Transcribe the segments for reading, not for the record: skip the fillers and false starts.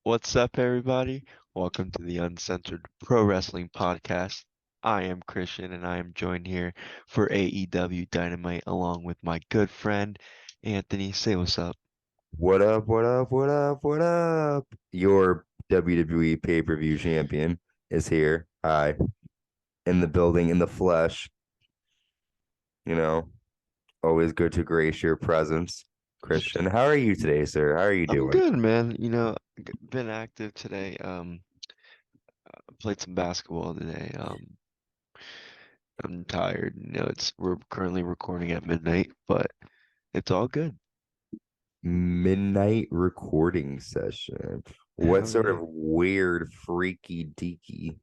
What's up, everybody? Welcome to the Uncensored Pro Wrestling Podcast. I am Christian, and I am joined here for AEW Dynamite along with my good friend Anthony. Say what's up. What up, what up, what up, what up? Your WWE pay-per-view champion is here. Hi, in the building, in the flesh. You know, always good to grace your presence. Christian, how are you today, sir? How are you I'm doing? good, man. Been active today. Played some basketball today. I'm tired. We're currently recording at midnight, but it's all good. Midnight recording session. What Hell sort of yeah. weird, freaky deaky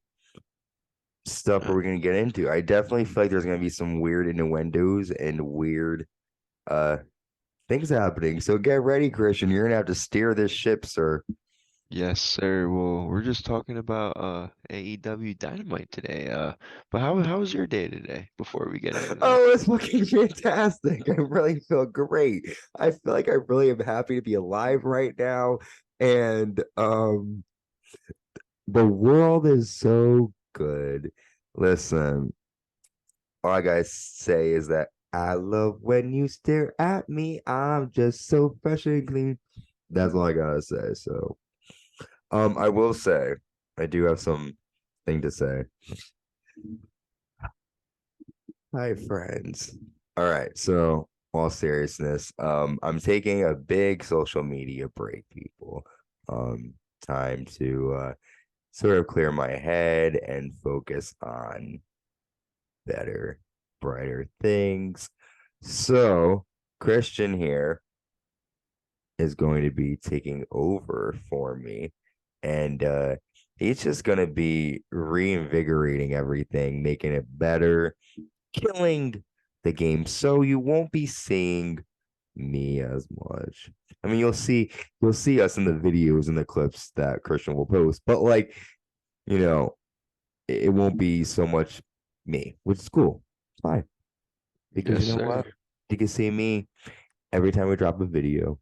stuff Uh, are we gonna get into? I definitely feel like there's gonna be some weird innuendos and weird uh things happening. So get ready, Christian. You're gonna have to steer this ship, sir. Yes, sir. Well, we're just talking about AEW Dynamite today. But how was your day today before we get into that? Oh, it's fucking fantastic. I really feel great. I feel like I really am happy to be alive right now. And the world is so good. Listen, all I gotta say is that I love when you stare at me. I'm just so fresh and clean. That's all I gotta say. So I will say I do have some thing to say. Hi, friends. All right. So, all seriousness, I'm taking a big social media break, people. Time to sort of clear my head and focus on better, brighter things. So, Christian here is going to be taking over for me, and he's just going to be reinvigorating everything, making it better, killing the game. So you won't be seeing me as much. I mean, you'll see us in the videos and the clips that Christian will post, but like, you know, it won't be so much me, which is cool. It's fine. Because Yes, you know sir. what? You can see me every time we drop a video.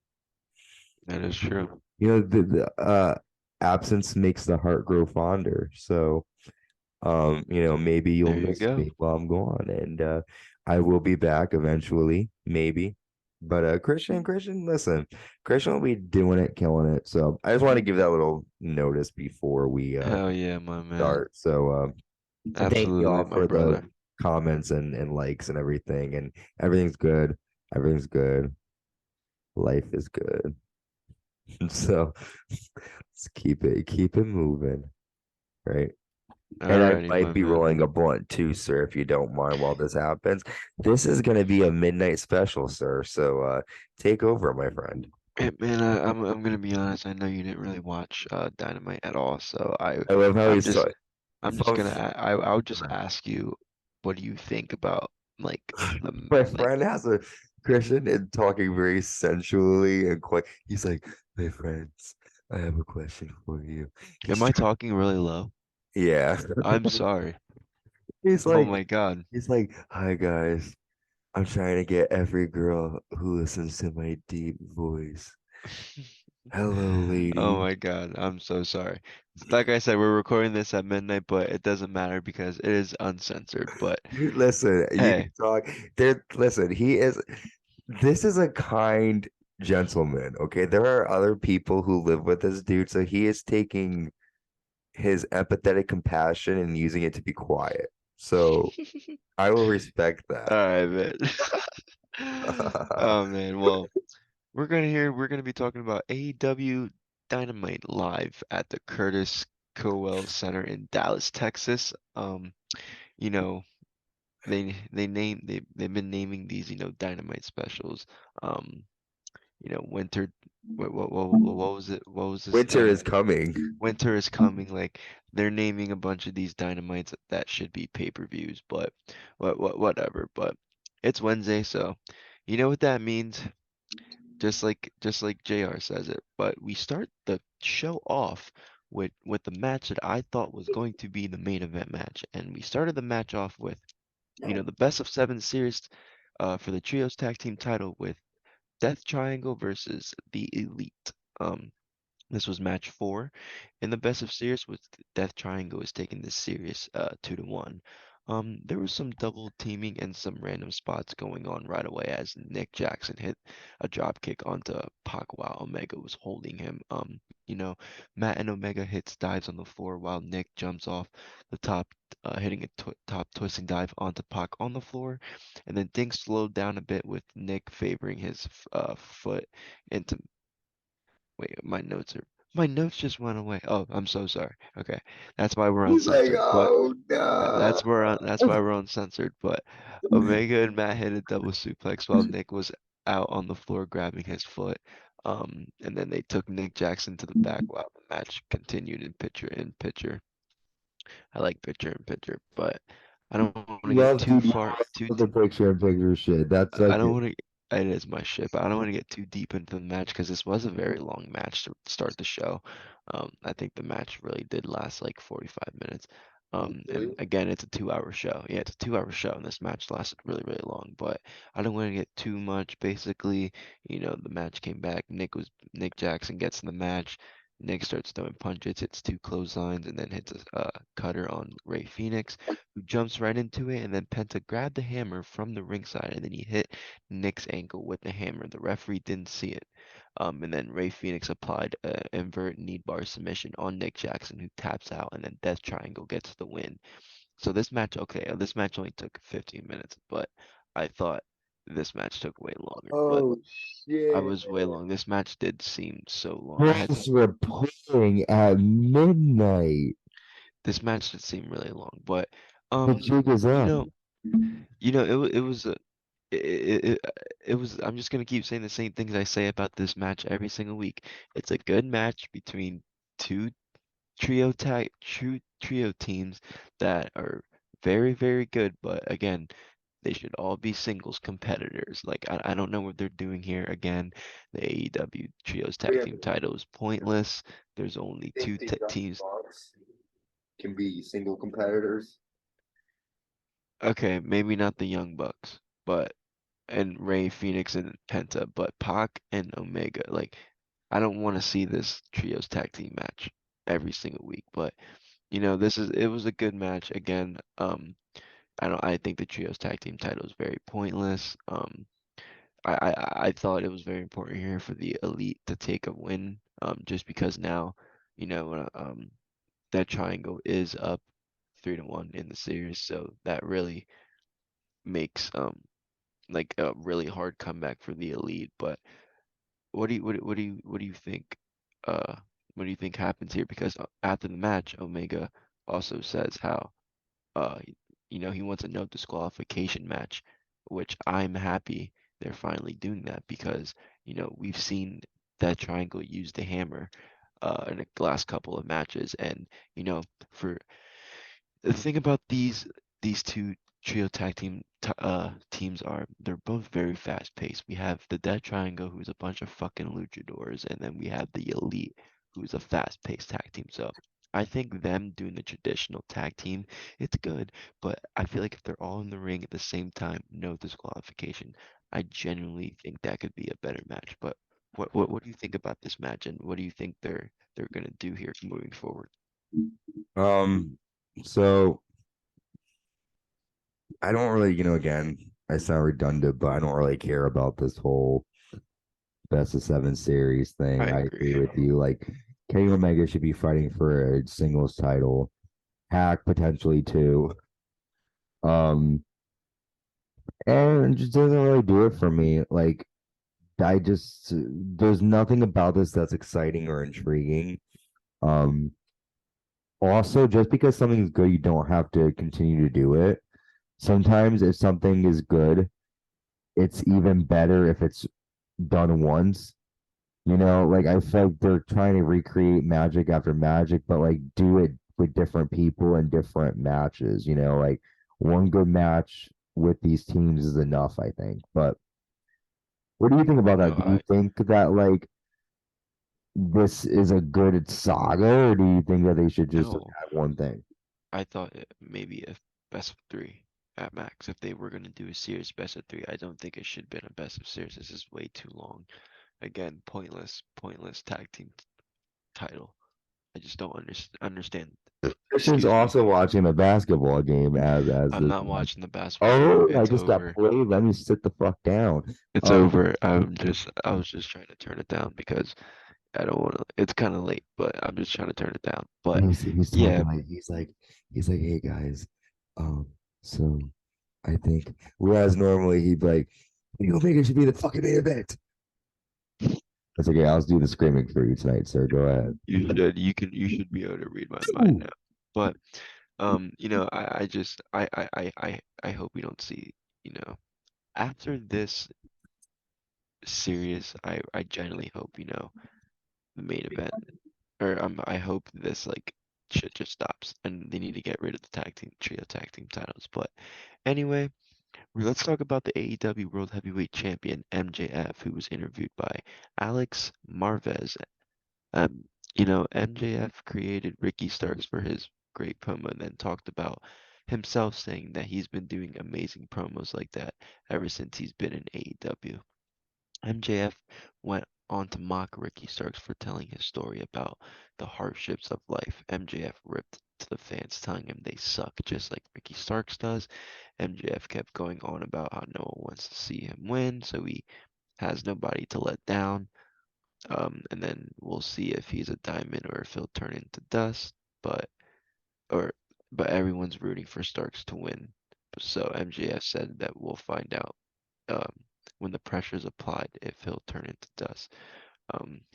That is true. The absence makes the heart grow fonder. So maybe you'll There you miss go. me while I'm gone, and I will be back eventually, maybe. But Christian, listen, Christian will be doing it, killing it. So I just want to give that little notice before we Hell yeah, my man. start. So thank Absolutely, y'all my for the brother. comments and likes and everything, and everything's good. Everything's good. Life is good. So let's keep it moving, right? And I Alrighty, might my be man. rolling a blunt too, sir, if you don't mind while this happens. This is going to be a midnight special, sir. So take over, my friend. Hey, man, I'm gonna be honest. I know you didn't really watch Dynamite at all, so I love how I'm he's so just I'm just fun. gonna I'll just ask you, what do you think about like My like friend has a Christian and talking very sensually and quite. He's like, my friends, I have a question for you. am He's I trying. talking really low? Yeah. I'm sorry. He's Oh like, my God. he's like, hi guys. I'm trying to get every girl who listens to my deep voice. Hello, Oh lady. my God. I'm so sorry. Like I said, we're recording this at midnight, but it doesn't matter because it is uncensored. But You listen, you hey, can talk. There, listen, he is this is a kind gentleman. Okay. There are other people who live with this dude, so he is taking his empathetic compassion and using it to be quiet. So I will respect all that. right, man. Oh man. Well, we're gonna be talking about AEW Dynamite live at the Curtis Cowell Center in Dallas, Texas. You know, they've been naming these, Dynamite specials. Um, Winter what was it? What was this? Winter is coming. Winter is coming. Like they're naming a bunch of these Dynamites that should be pay-per-views, but whatever. But it's Wednesday, so you know what that means. Just like JR says it. But we start the show off with the match that I thought was going to be the main event match, and we started the match off with the best of seven series for the trios tag team title with Death Triangle versus the Elite. Um, This was match four, and the best of series was Death Triangle is taking this series 2-1. There was some double teaming and some random spots going on right away as Nick Jackson hit a drop kick onto Pac while Omega was holding him. Matt and Omega hits dives on the floor while Nick jumps off the top, hitting a top twisting dive onto Pac on the floor, and then things slowed down a bit with Nick favoring his foot into Wait, my notes just went away. Oh, I'm so sorry. Okay, that's why we're He's like, uncensored. But oh no. that's why we're uncensored. But Omega and Matt hit a double suplex while Nick was out on the floor grabbing his foot. And then they took Nick Jackson to the back while the match continued in picture in picture. I like picture in picture, but I don't want to get Love, too dude, you far too love the picture in picture shit. That's I like, don't want to. It is my shit, but I don't want to get too deep into the match because this was a very long match to start the show. I think the match really did last like 45 minutes. And again, it's a 2 hour show. Yeah, it's a 2 hour show, and this match lasted really, really long. But I don't want to get too much. Basically, the match came back. Nick Jackson gets in the match. Nick starts throwing punches, hits two clotheslines, and then hits a cutter on Ray Phoenix, who jumps right into it. And then Penta grabbed the hammer from the ringside, and then he hit Nick's ankle with the hammer. The referee didn't see it. And then Ray Phoenix applied an invert knee bar submission on Nick Jackson, who taps out, and then Death Triangle gets the win. So this match, okay, this match only took 15 minutes, but I thought this match took way longer. But oh I shit. was way long. This match did seem so long. Bulls were playing at midnight. This match did seem really long, but The um, jig is you up. know, it was a it was I'm just gonna keep saying the same things I say about this match every single week. It's a good match between two trio teams that are very, very good, but again, they should all be singles competitors. Like I don't know what they're doing here. Again, the AEW trios tag team title is pointless. There's only Think two the t Young teams. Bucks can be single competitors. Okay, maybe not the Young Bucks, but and Ray, Phoenix, and Penta, but Pac and Omega. Like, I don't want to see this trios tag team match every single week, but it was a good match. Again, I think the trios tag team title is very pointless. I thought it was very important here for the elite to take a win, just because now, that triangle is up 3-1 in the series, so that really makes like a really hard comeback for the elite. But what do you think? Uh, what do you think happens here? Because after the match, Omega also says how uh, he wants a no disqualification match, which I'm happy they're finally doing that because we've seen that triangle use the hammer in the last couple of matches, and you know for the thing about these two trio tag teams are they're both very fast paced. We have the Dead Triangle, who's a bunch of fucking luchadors, and then we have the Elite, who's a fast paced tag team. So I think them doing the traditional tag team, it's good, but I feel like if they're all in the ring at the same time, no disqualification, I genuinely think that could be a better match. But what do you think about this match, and what do you think they're gonna do here moving forward? Um, so I don't really, again, I sound redundant, but I don't really care about this whole best of seven series I thing. I agree. agree with you. Like Kenny Omega should be fighting for a singles title, Hack potentially too. Um, and it just doesn't really do it for me. Like I just there's nothing about this that's exciting or intriguing. Um, Also, just because something's good, you don't have to continue to do it. Sometimes if something is good, it's even better if it's done once. Like I feel like they're trying to recreate magic after magic, but like do it with different people and different matches, like one good match with these teams is enough, I think. But what do you think about No, that? Do you think that like this is a good saga, or do you think that they should just no. have one thing? I thought maybe a best of three at max. If they were gonna do a series best of three, I don't think it should have been a best of series. This is way too long. Again, pointless tag team. title. I just don't understand. Christian's Excuse me. also watching a basketball game as I'm this. not watching the basketball game. Oh, I It's just got over. played. Let me sit the fuck down. It's Um, over. I was just trying to turn it down because I don't want to. It's kind of late, but I'm just trying to turn it down. But he's yeah, talking like he's like, hey guys, um, so I think whereas normally he'd be like, you don't think it should be the fucking main event? That's okay. I'll do the screaming for you tonight, sir. Go ahead. you should be able to read my mind Ooh. now. But I just I hope we don't see, you know, after this series, I genuinely hope, the main event, or I hope this like shit just stops and they need to get rid of the tag team titles. But anyway, let's talk about the AEW World Heavyweight Champion MJF, who was interviewed by Alex Marvez. Um, MJF created Ricky Starks for his great promo and then talked about himself saying that he's been doing amazing promos like that ever since he's been in AEW. MJF went on to mock Ricky Starks for telling his story about the hardships of life. MJF ripped to the fans, telling him they suck just like Ricky Starks does. MJF kept going on about how no one wants to see him win, so he has nobody to let down. And then we'll see if he's a diamond or if he'll turn into dust. But or but everyone's rooting for Starks to win. So MJF said that we'll find out um, when the pressure's applied if he'll turn into dust.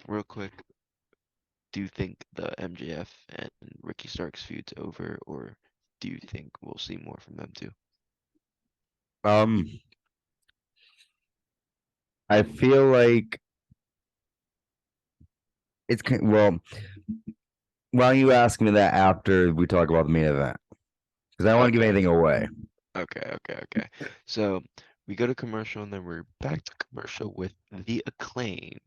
Real quick, do you think the MJF and Ricky Starks feud's over, or do you think we'll see more from them too? Um, I feel like well. Why don't you ask me that after we talk about the main event? Because I don't want to give Okay, anything away. okay. So we go to commercial and then we're back to commercial with the Acclaim.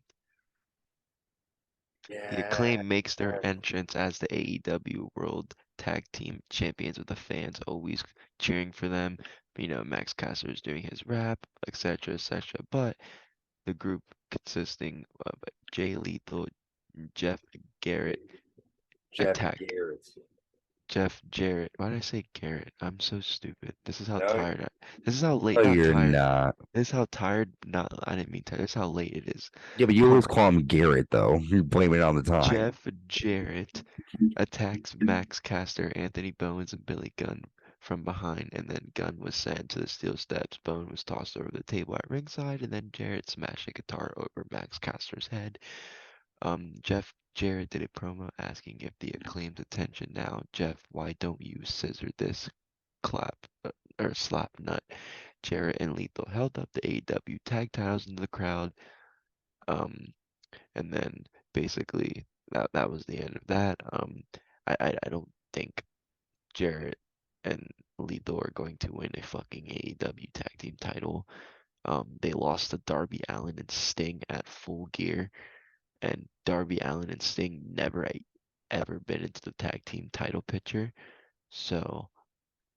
The Yeah. Acclaim makes their entrance as the AEW World Tag Team Champions with the fans always cheering for them. Max Caster is doing his rap, etc., etc. But the group consisting of Jay Lethal, Jeff Garrett Jeff attack. Garrett. Jeff Jarrett. Why did I say Garrett? I'm so stupid. This is how No, tired this is how late, no, not you're tired. not. This is how tired, not, I didn't mean tired. This is how late it is. Yeah, but you always Um, call him Garrett, though. You're blaming it on the time. Jeff Jarrett attacks Max Caster, Anthony Bowens, and Billy Gunn from behind, and then Gunn was sent to the steel steps. Bowen was tossed over the table at ringside, and then Jarrett smashed a guitar over Max Caster's head. Jeff Jarrett did a promo asking if the Acclaim's attention now. Jeff, why don't you scissor this clap or slap nut? Jarrett and Lethal held up the AEW tag titles into the crowd. Um, and then basically that was the end of that. I don't think Jarrett and Lethal are going to win a fucking AEW tag team title. They lost to Darby Allin and Sting at Full Gear, and Darby Allin and Sting never ever been into the tag team title picture. So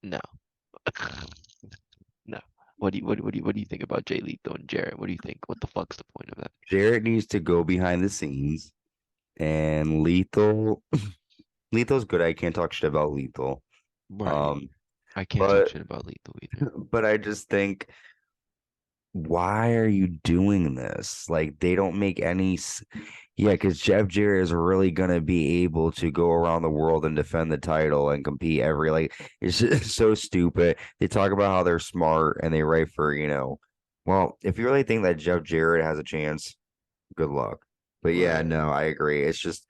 no, no. What do you think about Jay Lethal and Jarrett? What do you think? What the fuck's the point of that? Jarrett needs to go behind the scenes, and Lethal's good. I can't talk shit about Lethal. Right. Um, I can't talk but shit about Lethal either. but I just think, why are you doing this? Like, they don't make yeah, because Jeff Jarrett is really gonna be able to go around the world and defend the title and compete it's just so stupid. They talk about how they're smart and they write for, well, if you really think that Jeff Jarrett has a chance, good luck. But yeah, Right. no, I agree. It's just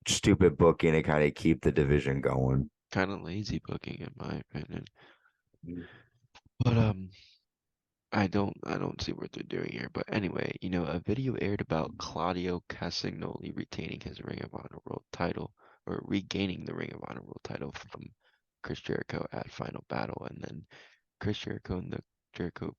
stupid booking to kind of keep the division going. Kind of lazy booking in my opinion. But I don't see what they're doing here. But anyway, a video aired about Claudio Castagnoli retaining his Ring of Honor World title or regaining the Ring of Honor World title from Chris Jericho at Final Battle, and then Chris Jericho and the Jericho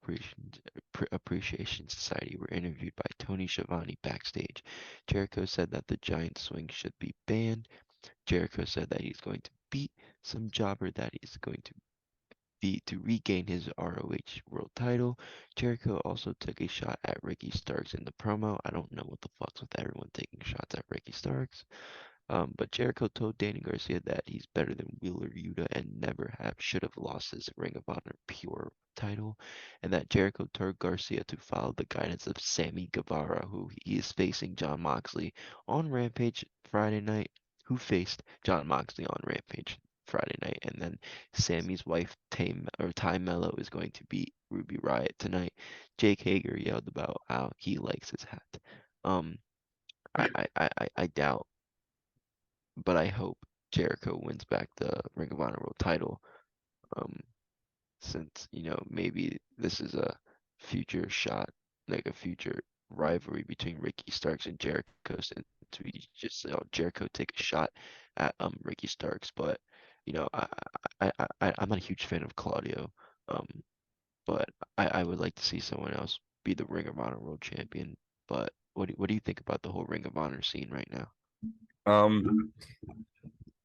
Appreciation Society were interviewed by Tony Schiavone backstage. Jericho said that the giant swing should be banned. Jericho said that he's going to beat some jobber that he's going to to regain his ROH World Title. Jericho also took a shot at Ricky Starks in the promo. I don't know what the fuck's with everyone taking shots at Ricky Starks. But Jericho told Danny Garcia that he's better than Wheeler Yuta and never have should have lost his Ring of Honor Pure title, and that Jericho told Garcia to follow the guidance of Sammy Guevara, who he is facing John Moxley on Rampage Friday night, who faced John Moxley on Rampage Friday night, and then Sammy's wife Ty Mello is going to beat Ruby Riott tonight. Jake Hager yelled about how he likes his hat. Um, I doubt, but I hope Jericho wins back the Ring of Honor World title. Um, since maybe this is a future shot, like a future rivalry between Ricky Starks and Jericho, since we just saw Jericho take a shot at Ricky Starks, but I'm not a huge fan of Claudio, um, but I would like to see someone else be the Ring of Honor World Champion. But what do you think about the whole Ring of Honor scene right now? Um,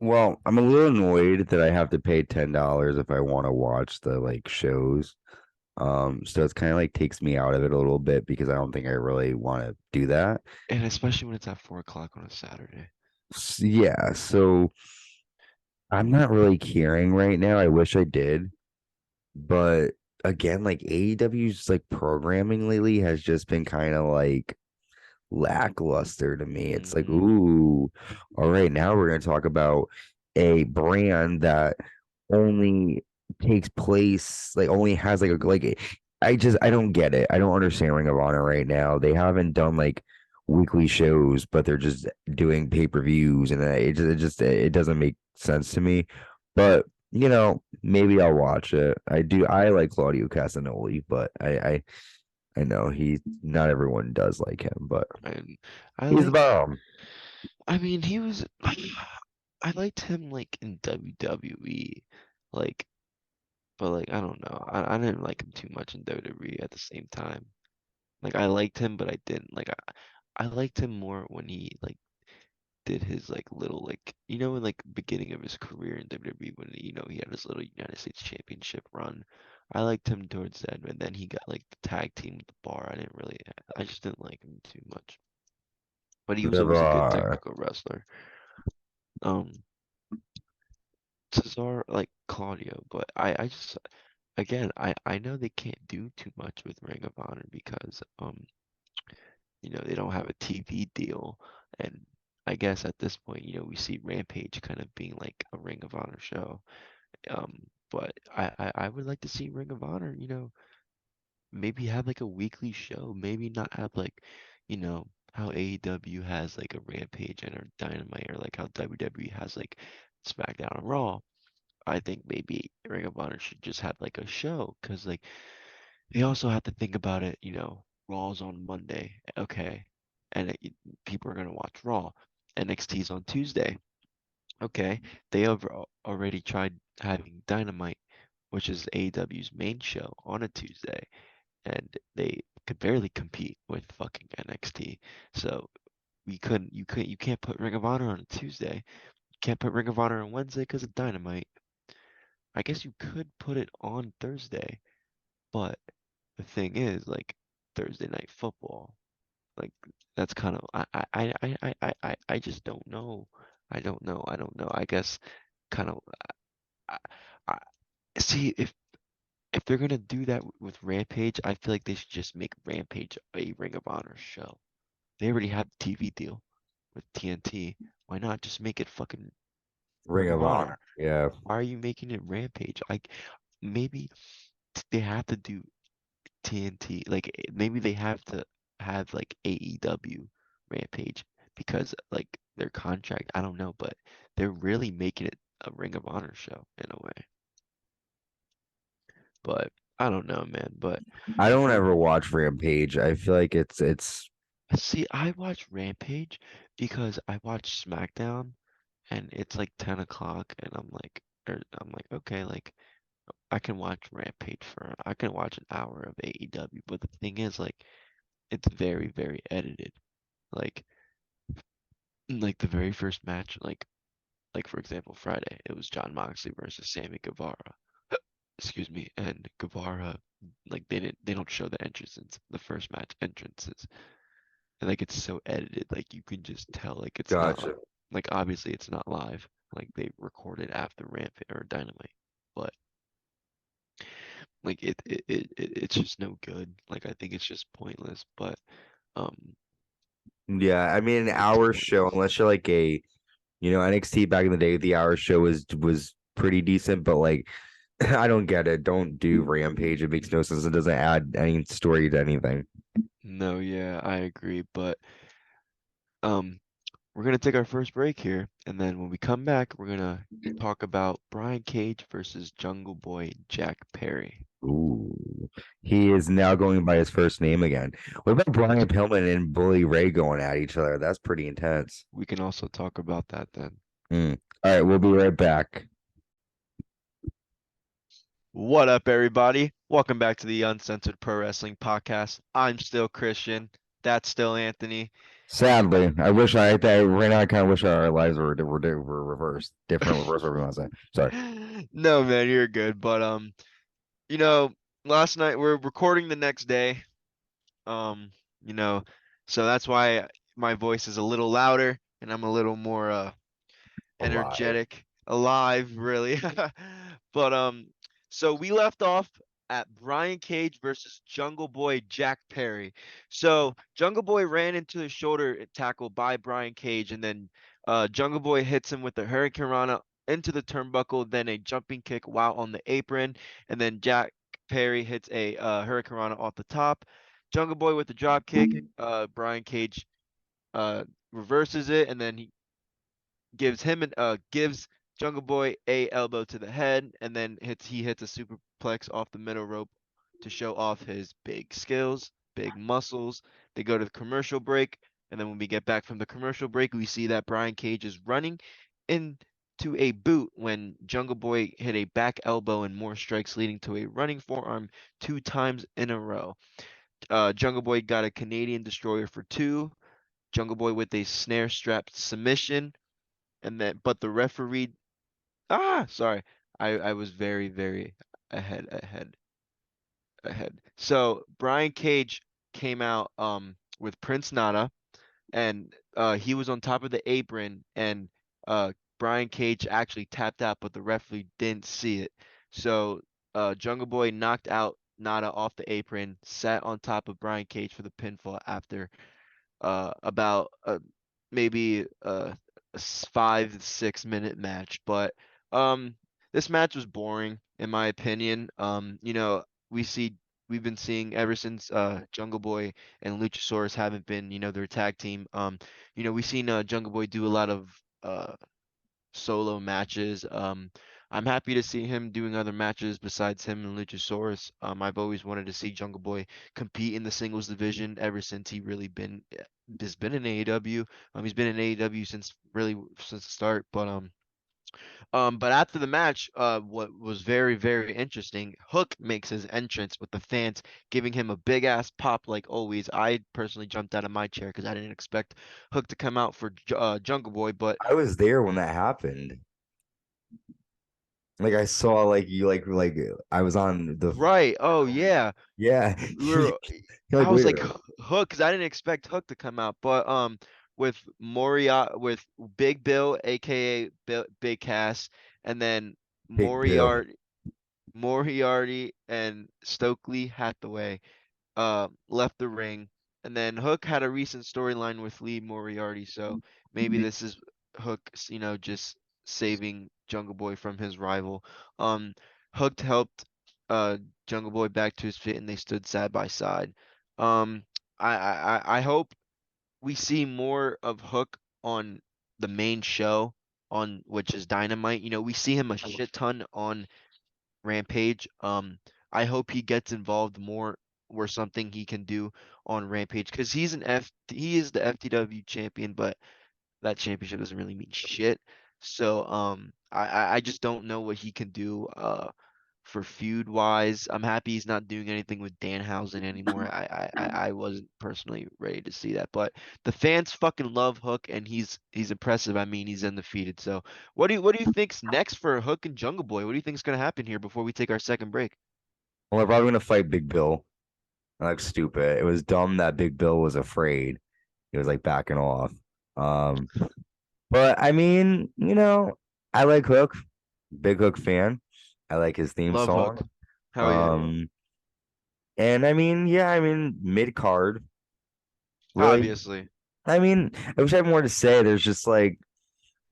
well, I'm a little annoyed that I have to pay $10 if I want to watch the like shows. So it's kind of like takes me out of it a little bit because I don't think I really want to do that. And especially when it's at 4 o'clock on a Saturday. Yeah, so I'm not really caring right now. I wish I did, but again, like AEW's like programming lately has just been kind of like lackluster to me. It's like, Hmm. ooh, all right, now we're gonna talk about a brand that only takes place, like only has like a like I don't get it. I don't understand Ring of Honor right now. They haven't done like weekly shows, but they're just doing pay-per-views and it doesn't make sense to me. But maybe I'll watch it. I like Claudio Castagnoli, but I know he not everyone does like him, but And I he's the like, bomb. I mean, he was, I liked him like in WWE, like, but like, I don't know. I didn't like him too much in WWE at the same time. Like, I liked him, but I didn't. Like, I liked him more when he like did his like little like in like beginning of his career in WWE when he had his little United States Championship run. I liked him towards that, and then he got like the tag team with the Bar. I just didn't like him too much. But he was always a good Never. technical wrestler. Um, Cesar like Claudio, but I just again I know they can't do too much with Ring of Honor because they don't have a TV deal, and I guess at this point we see Rampage kind of being like a Ring of Honor show. Um, but I would like to see Ring of Honor, maybe have like a weekly show, maybe not have like how AEW has like a Rampage and or Dynamite, or like how WWE has like SmackDown and Raw. I think maybe Ring of Honor should just have like a show, because like they also have to think about it, Raw's on Monday, okay, and people are gonna watch Raw. NXT's on Tuesday, okay. They have already tried having Dynamite, which is AEW's main show, on a Tuesday, and they could barely compete with fucking NXT. So you can't put Ring of Honor on a Tuesday. You can't put Ring of Honor on Wednesday because of Dynamite. I guess you could put it on Thursday, but the thing is, like, Thursday night football, like, that's kind of I just don't know. I don't know. I guess kind of I, I see if they're gonna do that with Rampage, I feel like they should just make Rampage a Ring of Honor show. They already have a TV deal with TNT. Why not just make it fucking Ring Ring of of Honor? Honor. Yeah. Why are you making it Rampage? Like, maybe they have to do TNT. Like, maybe they have to have like AEW Rampage, because like their contract. I don't know, but they're really making it a Ring of Honor show in a way. But I don't know, man. But I don't for ever watch Rampage. I feel like it's see, I watch Rampage because I watch SmackDown, and it's like 10 o'clock, and I'm like, okay, like I can watch an hour of AEW, but the thing is, like, it's very, very edited. Like, the very first match, like for example, Friday, it was John Moxley versus Sammy Guevara. excuse me, and Guevara, like they don't show the entrances, the first match entrances. And like it's so edited, like you can just tell like it's not Gotcha. like obviously it's not live. Like they recorded after Rampage or Dynamite. But like it's just no good. Like I think it's just pointless, but um Yeah, I mean, an it's hour show, pointless. unless you're like a, NXT back in the day, the hour show was pretty decent, but like, I don't get it. Don't do Rampage. It makes no sense. It doesn't add any story to anything. No, yeah, I agree, but um we're gonna take our first break here, and then when we come back, we're gonna talk about Brian Cage versus Jungle Boy Jack Perry. Ooh, he is now going by his first name again. What about Brian Pillman and Bully Ray going at each other? That's pretty intense. We can also talk about that then. All right, we'll be right back. What up, everybody? Welcome back to the Uncensored Pro Wrestling Podcast. I'm still Christian. That's still Anthony. Sadly, I wish right now I kind of wish our lives were reversed, different, reverse, whatever you want to say. Sorry. No, man, you're good. But you know, last night we're recording the next day. Um, you know, so that's why my voice is a little louder and I'm a little more Alive. energetic, alive, really. But so we left off at Brian Cage versus Jungle Boy Jack Perry. So Jungle Boy ran into the shoulder tackle by Brian Cage, and then Jungle Boy hits him with a Hurricane Rana into the turnbuckle, then a jumping kick while on the apron, and then Jack Perry hits a Hurricane Rana off the top. Jungle Boy with the drop kick. Brian Cage uh reverses it, and then he gives Jungle Boy a elbow to the head, and then he hits a superplex off the middle rope to show off his big skills, big muscles. They go to the commercial break, and then when we get back from the commercial break, we see that Brian Cage is running into a boot when Jungle Boy hit a back elbow and more strikes, leading to a running forearm 2 times in a row. Jungle Boy got a Canadian Destroyer for two. Jungle Boy with a snare strap submission, and then but the referee sorry, I was very ahead. So Brian Cage came out with Prince Nana, and he was on top of the apron, and Brian Cage actually tapped out, but the referee didn't see it. So Jungle Boy knocked out Nana off the apron, sat on top of Brian Cage for the pinfall after about maybe 5 6 minute match, but um this match was boring in my opinion. We've been seeing ever since Jungle Boy and Luchasaurus haven't been, their tag team. We've seen Jungle Boy do a lot of solo matches. I'm happy to see him doing other matches besides him and Luchasaurus. I've always wanted to see Jungle Boy compete in the singles division ever since he really been has been in AEW. He's been in AEW since the start. But after the match, what was very interesting, Hook makes his entrance with the fans giving him a big ass pop like always. I personally jumped out of my chair because I didn't expect Hook to come out for Jungle Boy, but I was there when that happened. Like I saw like you like I was on the right. Oh yeah. yeah. We were You're like, I was wait a like minute. Hook because I didn't expect Hook to come out, but with Moria with Big Bill, aka Big Cass, and then Big Bill. Moriarty and Stokely Hathaway left the ring, and then Hook had a recent storyline with Lee Moriarty, so maybe this is Hook, just saving Jungle Boy from his rival. Um, Hook helped uh Jungle Boy back to his feet, and they stood side by side. Um, I hope we see more of Hook on the main show on which is Dynamite. We see him a shit ton on Rampage. I hope he gets involved more or something he can do on Rampage because he is the FTW champion, but that championship doesn't really mean shit. So I just don't know what he can do. for feud wise. I'm happy he's not doing anything with Danhausen anymore. I wasn't personally ready to see that, but the fans fucking love Hook, and he's impressive. I mean, he's undefeated. So what do you think's next for Hook and Jungle Boy? What do you think's gonna happen here before we take our second break? Well, they're probably gonna fight Big Bill. Like stupid. It was dumb that Big Bill was afraid. He was like backing off. Um, but I mean, I like Hook, big Hook fan. I like his theme Love song. Hook. Hell yeah. Um, and I mean, yeah, I mean, mid card, really. Obviously. I mean, I wish I had more to say. There's just like,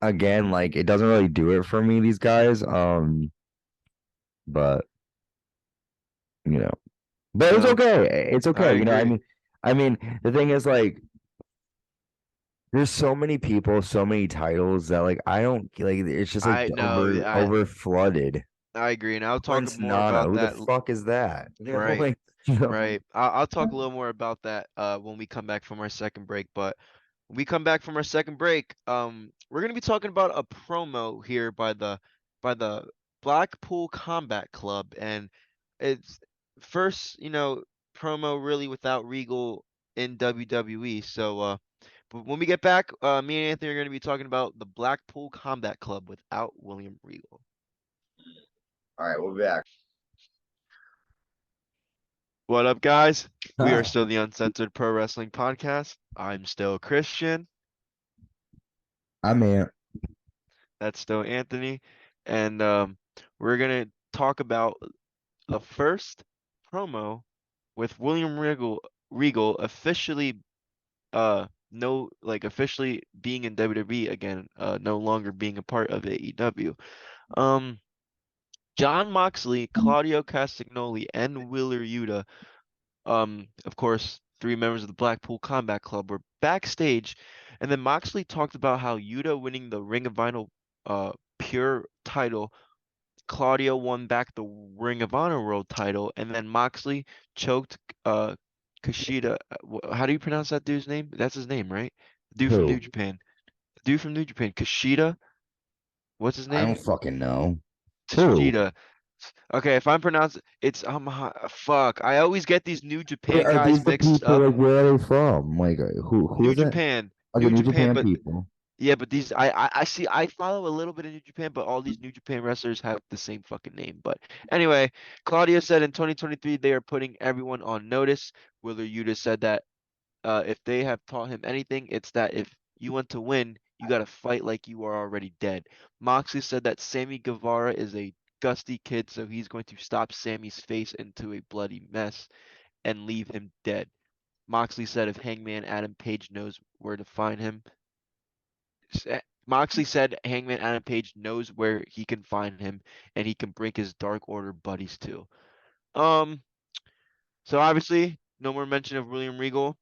again, like it doesn't really do it for me, these guys. But you know, but it's No, okay. It's I okay. agree. I mean, the thing is like there's so many people, so many titles that like I don't like it's just like I know. over flooded. I agree, and I'll talk Prince more Nana, about who the that. fuck is that? Right. Like, Right. I'll talk a little more about that when we come back from our second break. But when we come back from our second break, we're gonna be talking about a promo here by the Blackpool Combat Club, and it's first, promo really without Regal in WWE. So but when we get back, me and Anthony are gonna be talking about the Blackpool Combat Club without William Regal. all right, we'll be back. What up, guys? We are Hi, still the Uncensored Pro Wrestling Podcast. I'm still Christian. I'm in. That's still Anthony. And we're going to talk about the first promo with William Regal officially no like officially being in WWE again, no longer being a part of AEW. Um John Moxley, Claudio Castagnoli, and Wheeler Yuta, of course, three members of the Blackpool Combat Club were backstage, and then Moxley talked about how Yuta winning the Ring of Honor Pure title, Claudio won back the Ring of Honor World title, and then Moxley choked Kushida. How do you pronounce that dude's name? That's his name, right? The dude from New Who? Japan. The dude from New Japan, Kushida. What's his I don't name? fucking know. Who? Kushida. Okay, if I'm pronouncing it's fuck. I always get these New Wait, Japan are guys these the mixed people? up. Like, where are they from? Like, who New is it? Japan, Okay, New New Japan, Japan but people. yeah, but these I see I follow a little bit of New Japan, but all these New Japan wrestlers have the same fucking name. But anyway, Claudia said in 2023 they are putting everyone on notice. Wheeler Yuta said that if they have taught him anything, it's that if you want to win, you got to fight like you are already dead. Moxley said that Sammy Guevara is a gusty kid, so he's going to stop Sammy's face into a bloody mess and leave him dead. Moxley said if Hangman Adam Page knows where to find him, Moxley said Hangman Adam Page knows where he can find him and he can bring his Dark Order buddies too. Um, so obviously, no more mention of William Regal.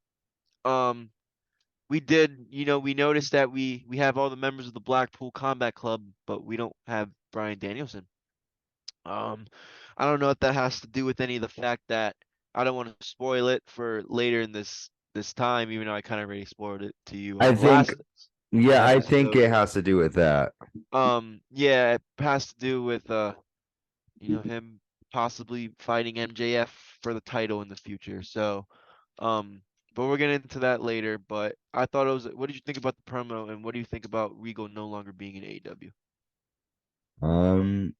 Um, we did, we noticed that we have all the members of the Blackpool Combat Club, but we don't have Brian Danielson. Um, I don't know if that has to do with any of the fact that I don't want to spoil it for later in this time, even though I kind of already spoiled it to you on I the think, last yeah, I think episode. it has to do with that. Yeah, it has to do with him possibly fighting MJF for the title in the future. So, um, but we'll get into that later. But I thought it was. What did you think about the promo, and what do you think about Regal no longer being in AEW? Um,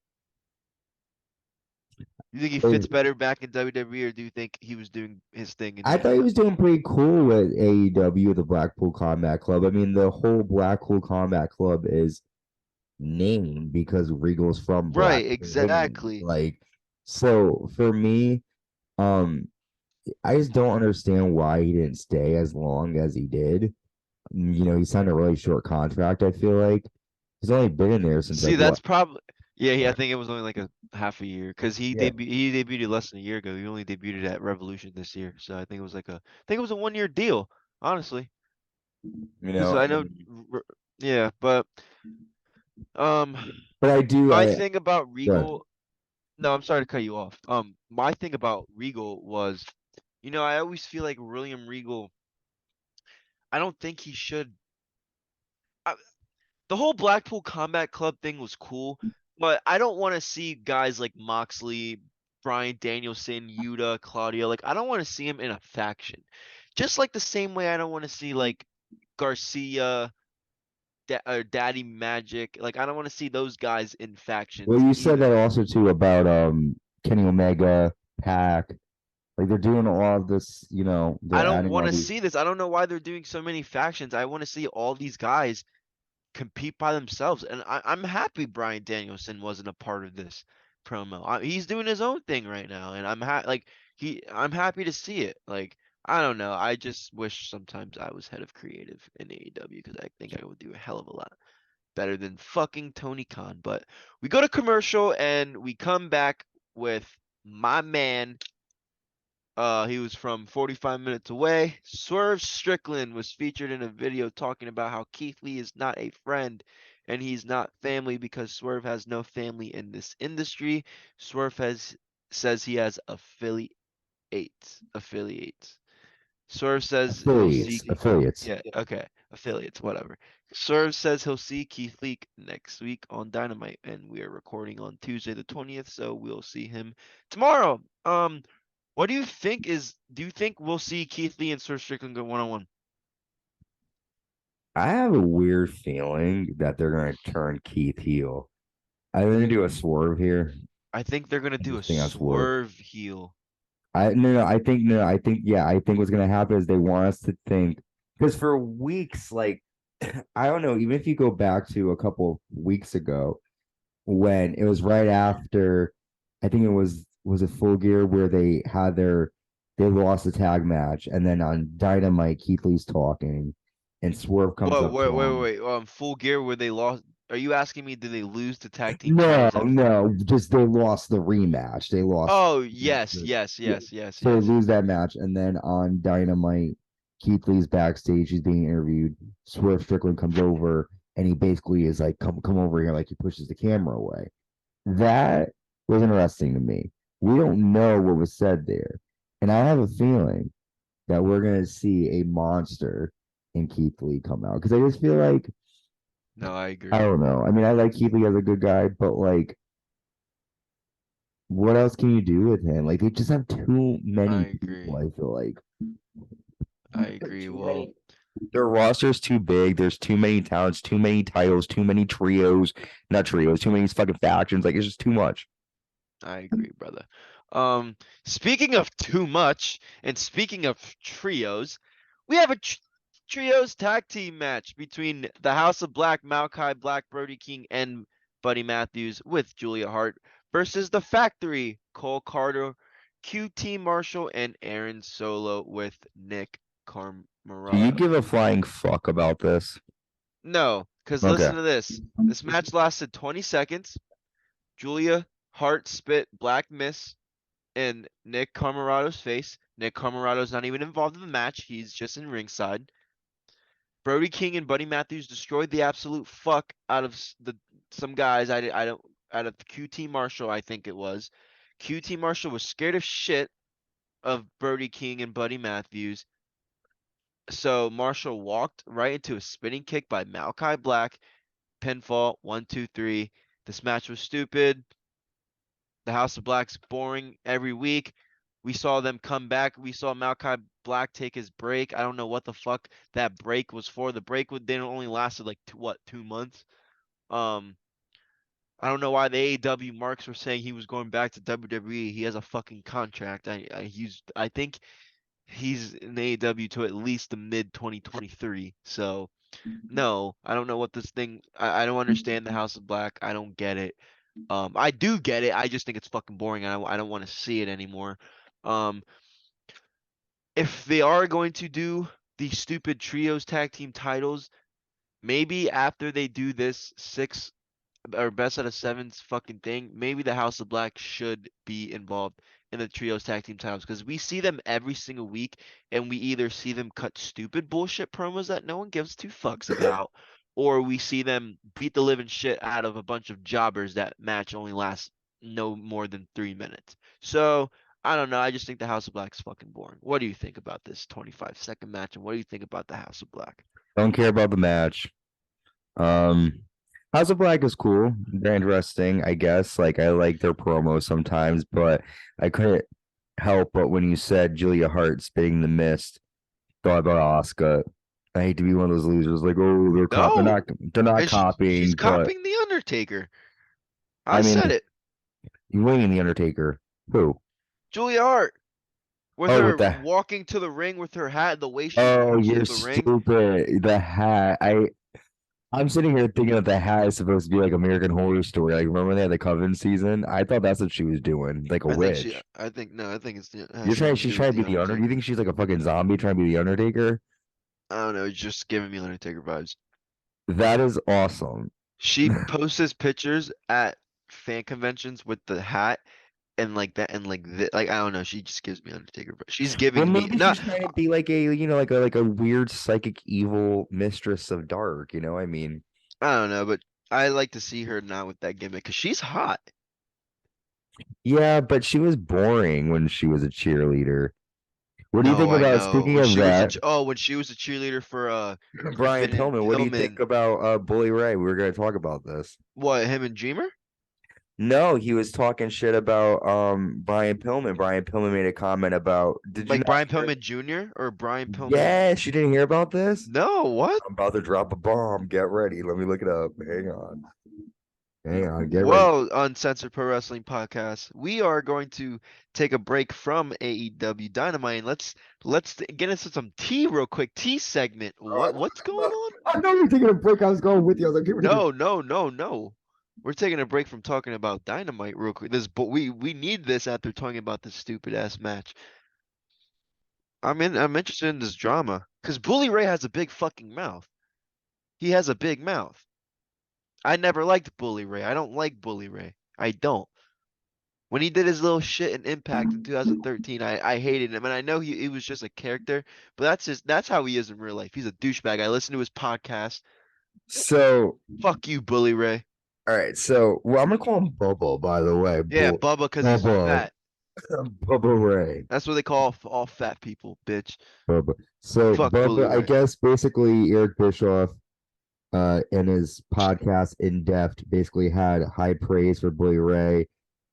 Do you think he fits it- better back in WWE, or do you think he was doing his thing in I thought he was AEW? doing pretty cool with AEW, the Blackpool Combat Club. I mean, the whole Blackpool Combat Club is named because Regal's from Right, Blackpool, England. exactly. Like, so for me, um, I just don't understand why he didn't stay as long as he did. He signed a really short contract, I feel like. He's only been in there since See, like what? that's probably yeah. I think it was only like a half a year because Yeah. he debuted less than a year ago. He only debuted at Revolution this year, so I think it was I think it was a 1 year deal, honestly. Because I know, And yeah, but um, but I do my I thing about but Regal. No, I'm sorry to cut you off. My thing about Regal was, I always feel like William Regal. I don't think he should. I, the whole Blackpool Combat Club thing was cool, But I don't want to see guys like Moxley, Bryan Danielson, Yuta, Claudio. Like I don't want to see him in a faction. Just like the same way I don't want to see like Garcia, Daddy Magic. Like I don't want to see those guys in Well, factions you said that either. also too about Kenny Omega, Pac. Like they're doing all of this, I they're don't adding want all to these. see this. I don't know why they're doing so many factions. I want to see all these guys compete by themselves. And I'm happy Bryan Danielson wasn't a part of this promo. He's doing his own thing right now, and I'm happy to see it. Like I don't know. I just wish sometimes I was head of creative in AEW because I think I would do a hell of a lot better than fucking Tony Khan. But we go to commercial and we come back with my man. He was from 45 minutes away. Swerve Strickland was featured in a video talking about how Keith Lee is not a friend and he's not family because Swerve has no family in this industry. Swerve has says he has affiliates. Swerve says he'll see Affiliates. yeah, okay, affiliates, whatever. Swerve says he'll see Keith Lee next week on Dynamite, and we are recording on Tuesday the 20th, so we'll see him tomorrow. What do you think is? Do you think we'll see Keith Lee and Sir Strickland go 1-on-1? I have a weird feeling that they're going to turn Keith heel. I'm going to do a swerve here. I think they're gonna I do a just think I swerve. swerve heel. I think yeah, I think what's going to happen is they want us to think because for weeks, like I don't know, even if you go back to a couple of weeks ago when it was right after, I think it was a Full Gear where they lost the tag match, and then on Dynamite, Keith Lee's talking, and Swerve comes Whoa, up to him. wait. Full Gear where they lost. Are you asking me? Did they lose the tag team No, titles at? no, just they lost the rematch. They lost. Oh The, yes, the, yes, yeah. yes, yes, So they yes. lose that match, and then on Dynamite, Keith Lee's backstage. He's being interviewed. Swerve Strickland comes over, and he basically is like, come over here," like he pushes the camera away. That was interesting to me. We don't know what was said there. And I have a feeling that we're going to see a monster in Keith Lee come out. Because I just feel like, No, I I agree. don't know. I mean, I like Keith Lee as a good guy, but like, what else can you do with him? Like, they just have too I many agree. people, I feel like. I agree. Too Well, many. Their roster's too big. There's too many talents, too many titles, too many trios. Not trios, too many fucking factions. Like, it's just too much. I agree, brother. Um, Speaking of too much, and speaking of trios, we have a trios tag team match between the House of Black, Malachi Black, Brody King, and Buddy Matthews with Julia Hart versus the Factory, Cole Carter, QT Marshall, and Aaron Solo with Nick Do you Camarado. give a flying fuck about this? No, because Okay. listen to this. This match lasted 20 seconds. Julia Hart spit black mist in Nick Camarado's face. Nick Camarado's not even involved in the match. He's just in ringside. Brody King and Buddy Matthews destroyed the absolute fuck out of the some guys. I don't out of QT Marshall, I think it was. QT Marshall was scared of shit of Brody King and Buddy Matthews. So Marshall walked right into a spinning kick by Malachi Black. Pinfall, 1, 2, 3. This match was stupid. The House of Black's boring every week. We saw them come back. We saw Malachi Black take his break. I don't know what the fuck that break was for. The break would then only lasted like 2 months. Um, I don't know why the AEW marks were saying he was going back to WWE. He has a fucking contract. I think he's in AEW to at least the mid 2023. So no, I don't know what this thing. I don't understand the House of Black. I don't get it. I do get it. I just think it's fucking boring. I don't want to see it anymore. Um, if they are going to do these stupid trios tag team titles, maybe after they do this six or best out of seven's fucking thing, maybe the House of Black should be involved in the trios tag team titles because we see them every single week and we either see them cut stupid bullshit promos that no one gives two fucks about, or we see them beat the living shit out of a bunch of jobbers that match only lasts no more than 3 minutes. So I don't know. I just think the House of Black is fucking boring. What do you think about this 25-second match, and what do you think about the House of Black? Don't care about the match. Um, House of Black is cool. They're interesting, I guess. Like I like their promos sometimes, but I couldn't help but when you said Julia Hart spitting the mist, thought about Asuka. I hate to be one of those losers, like, oh, No, they're not and she's copying, but copying the Undertaker. I I said mean, it. you winning the Undertaker. Who? Julia Hart with Oh, with her the walking to the ring with her hat, the way she oh, walks you're to the ring. stupid. The hat. I'm sitting here thinking that the hat is supposed to be like American Horror Story. Like, remember when they had the Coven season? I thought that's what she was doing, like a witch. I think no, I think it has You're trying. something to She's do with trying the to be the Under. You Undertaker. think she's like a fucking zombie trying to be the Undertaker? I don't know, it's just giving me Undertaker vibes. That is awesome. She posts pictures at fan conventions with the hat and like that and like I don't know. She just gives me Undertaker vibes. She's Well, giving me maybe not. she's trying to be like a, like a weird psychic evil mistress of dark. I mean, I don't know, but I like to see her now with that gimmick because she's hot. yeah, but she was boring when she was a cheerleader. What do you No, think I about, know. speaking of that, When she was a cheerleader for Brian Griffin and Pillman? What do you think Pillman, about Bully Ray? We were going to talk about this. what him and Dreamer? No, he was talking shit about Brian Pillman. Brian Pillman made a comment about, did you Like not Brian hear? Pillman Jr. or Brian Pillman? Yes, you didn't hear about this? No, what? I'm about to drop a bomb. Get ready. Let me look it up. Hang on. Hang on. Get ready. Well, Uncensored Pro Wrestling Podcast, we are going to take a break from AEW Dynamite and let's get into some tea real quick. Tea segment. What's going on? I know you're taking a break. I was going with you. I was like, get ready. No, no, no, no. We're taking a break from talking about Dynamite real quick. This, but we need this after talking about this stupid ass match. I'm interested in this drama because Bully Ray has a big fucking mouth. He has a big mouth. I never liked Bully Ray. I don't like Bully Ray. I don't. When he did his little shit in Impact in 2013, I hated him, and I know he was just a character, but that's how he is in real life. He's a douchebag. I listen to his podcast. So, Fuck you, Bully Ray. all right. So, well, I'm gonna call him Bubba, by the way. Yeah, Bubba, because he's Bubba, fat. Bubba Ray, That's what they call all fat people, bitch. Bubba. So, Fuck Bully Bubba, I Ray. guess basically Eric Bischoff, in his podcast In Depth, basically had high praise for Bully Ray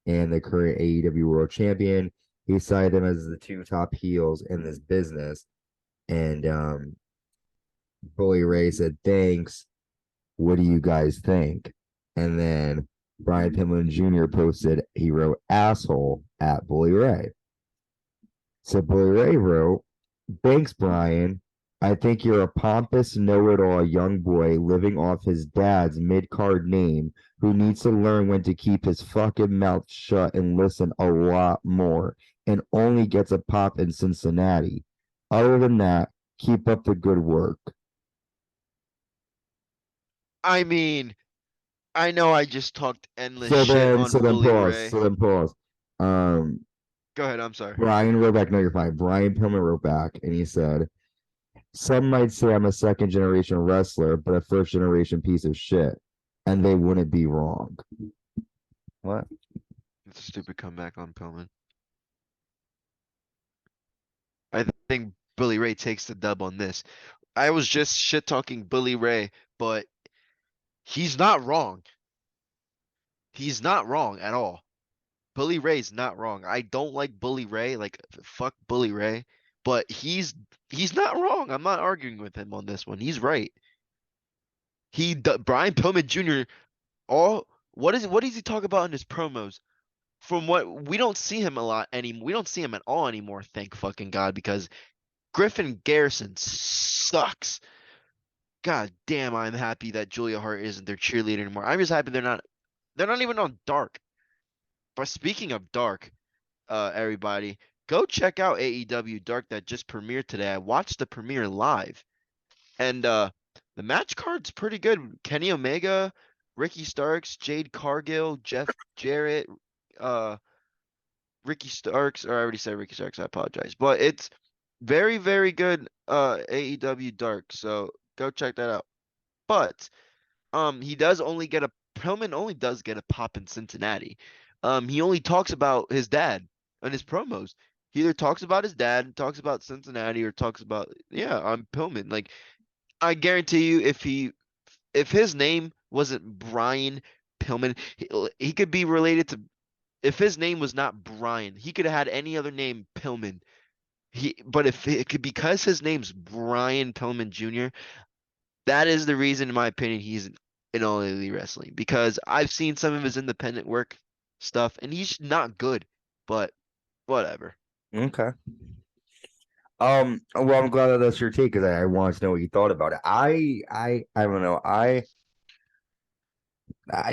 and the current AEW World Champion. He cited them as the two top heels in this business, and Bully Ray said, "Thanks. What do you guys think?" And then Brian Pillman Jr. posted, he wrote asshole at Bully Ray. So Bully Ray wrote, "Thanks, Brian. I think you're a pompous know-it-all young boy living off his dad's mid-card name who needs to learn when to keep his fucking mouth shut and listen a lot more and only gets a pop in Cincinnati. Other than that, keep up the good work." I mean, I know I just talked endless So shit then, on so then Bully pause. Ray. So then pause. Um, Go ahead, I'm sorry. Brian wrote back. No, you're fine. Brian Pillman wrote back, and he said, "Some might say I'm a second generation wrestler, but a first generation piece of shit, and they wouldn't be wrong." What? It's a stupid comeback on Pillman. I think Bully Ray takes the dub on this. I was just shit talking Bully Ray, but he's not wrong. He's not wrong at all. Bully Ray's not wrong. I don't like Bully Ray, like fuck Bully Ray, but he's not wrong. I'm not arguing with him on this one. He's right. Brian Pillman Jr. all what does he talk about in his promos? From what we don't see him a lot anymore. We don't see him at all anymore, thank fucking God, because Griffin Garrison sucks. God damn, I'm happy that Julia Hart isn't their cheerleader anymore. I'm just happy they're not even on Dark. But speaking of Dark, everybody, go check out AEW Dark that just premiered today. I watched the premiere live, and the match card's pretty good. Kenny Omega, Ricky Starks, Jade Cargill, Jeff Jarrett, uh, Ricky Starks, or I already said Ricky Starks, I apologize. But it's very, very good AEW Dark, so go check that out. But he does only get a Pillman only does get a pop in Cincinnati. He only talks about his dad on his promos. He either talks about his dad, talks about Cincinnati, or talks about, yeah, I'm Pillman. Like I guarantee you if his name wasn't Brian Pillman. He could be related to, if his name was not Brian, he could have had any other name Pillman. But if it could, because his name's Brian Pillman Jr., that is the reason, in my opinion, he's in All Elite Wrestling. Because I've seen some of his independent work stuff, and he's not good. But whatever. Okay. Well, I'm glad that that's your take because I want to know what you thought about it. I don't know. I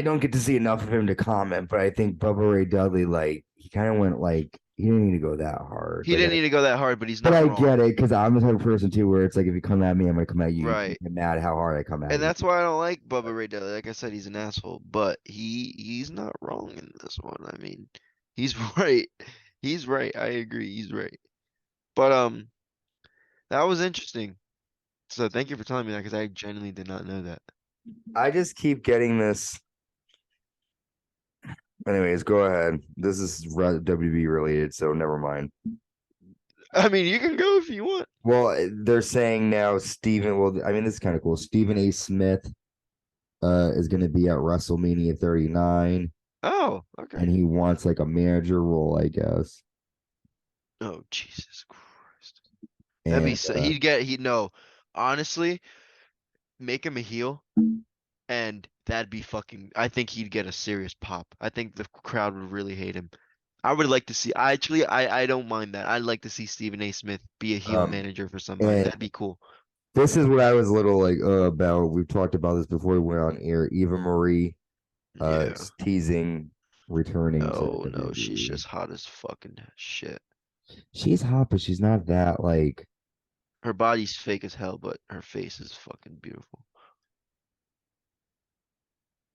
don't get to see enough of him to comment, but I think Bubba Ray Dudley, like, he kind of went like he didn't need to go that hard. He didn't need to go that hard, but he's But not I wrong. get it because I'm the type of person too where it's like if you come at me, I'm gonna come at you. You can't Right. get mad how hard I come at And you. that's why I don't like Bubba Ray Dudley. Like I said, he's an asshole, but he's not wrong in this one. I mean, he's right. He's right. I agree. He's right. But that was interesting. So thank you for telling me that because I genuinely did not know that. I just keep getting this. Anyways, go ahead. This is WB related, so never mind. I mean, you can go if you want. Well, they're saying now Stephen. Well, I mean, this is kind of cool. Stephen A. Smith is going to be at WrestleMania 39, Oh, okay. and he wants like a manager role, I guess. Oh, Jesus Christ. That'd be And so, he'd no. Honestly, make him a heel and that'd be fucking, I think he'd get a serious pop. I think the crowd would really hate him. I would like to see, I don't mind that. I'd like to see Stephen A. Smith be a heel um, manager for somebody. and That'd be cool. this is what I was a little like about. We've talked about this before we went on air. Eva Marie Yeah. teasing returning to Oh no, she's WWE. just hot as fucking shit. She's hot, but she's not that like. Her body's fake as hell, but her face is fucking beautiful.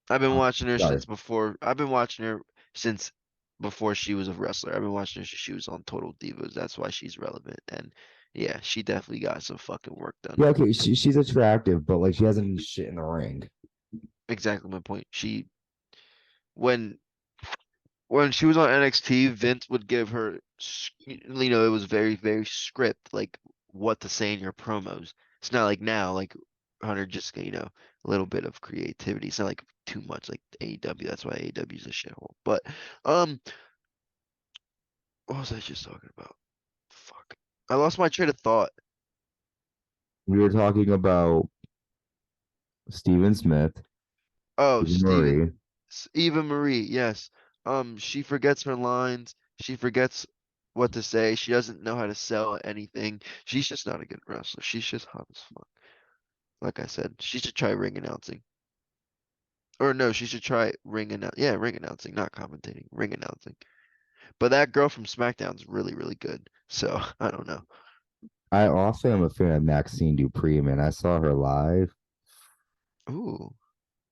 Sorry. I've been watching her since before she was a wrestler. I've been watching her since she was on Total Divas. That's why she's relevant. And yeah, she definitely got some fucking work done. Yeah, okay, she's attractive, but like she hasn't done shit in the ring. Exactly my point. When when she was on NXT, Vince would give her, it was very, very script, like what to say in your promos. It's not like now, like Hunter just, a little bit of creativity. It's not like too much like AEW. That's why AEW is a shithole. But um, what was I just talking about? Fuck. I lost my train of thought. We were talking about Steven Smith, Oh, Eva Marie. Eva Marie, yes. She forgets her lines. She forgets what to say. She doesn't know how to sell anything. She's just not a good wrestler. She's just hot as fuck. Like I said, she should try ring announcing. Or no, she should try ring announcing, not commentating, ring announcing. But that girl from SmackDown's really, really good. So, I don't know. I also am a fan of Maxine Dupree, man. I saw her live. Ooh,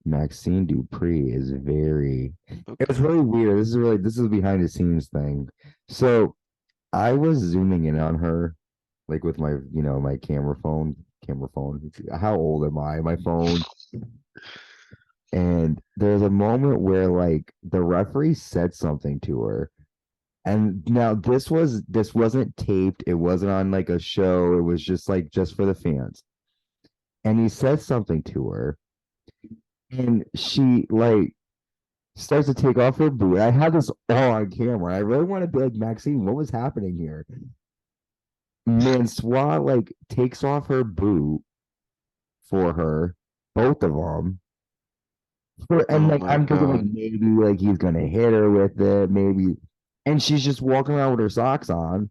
Maxine Dupree is very. It was okay. really weird. This is a behind the scenes thing. So I was zooming in on her, like with my my camera phone. Camera phone. How old am I? My phone. And there's a moment where like the referee said something to her. And now this wasn't taped. It wasn't on like a show. It was just like just for the fans. And he said something to her, and she like starts to take off her boot. I had this all on camera. I really want to be like Maxine. What was happening here? Man, Swan like takes off her boot for her, both of them. And Oh like my I'm thinking like God. maybe like he's gonna hit her with it, maybe. And she's just walking around with her socks on.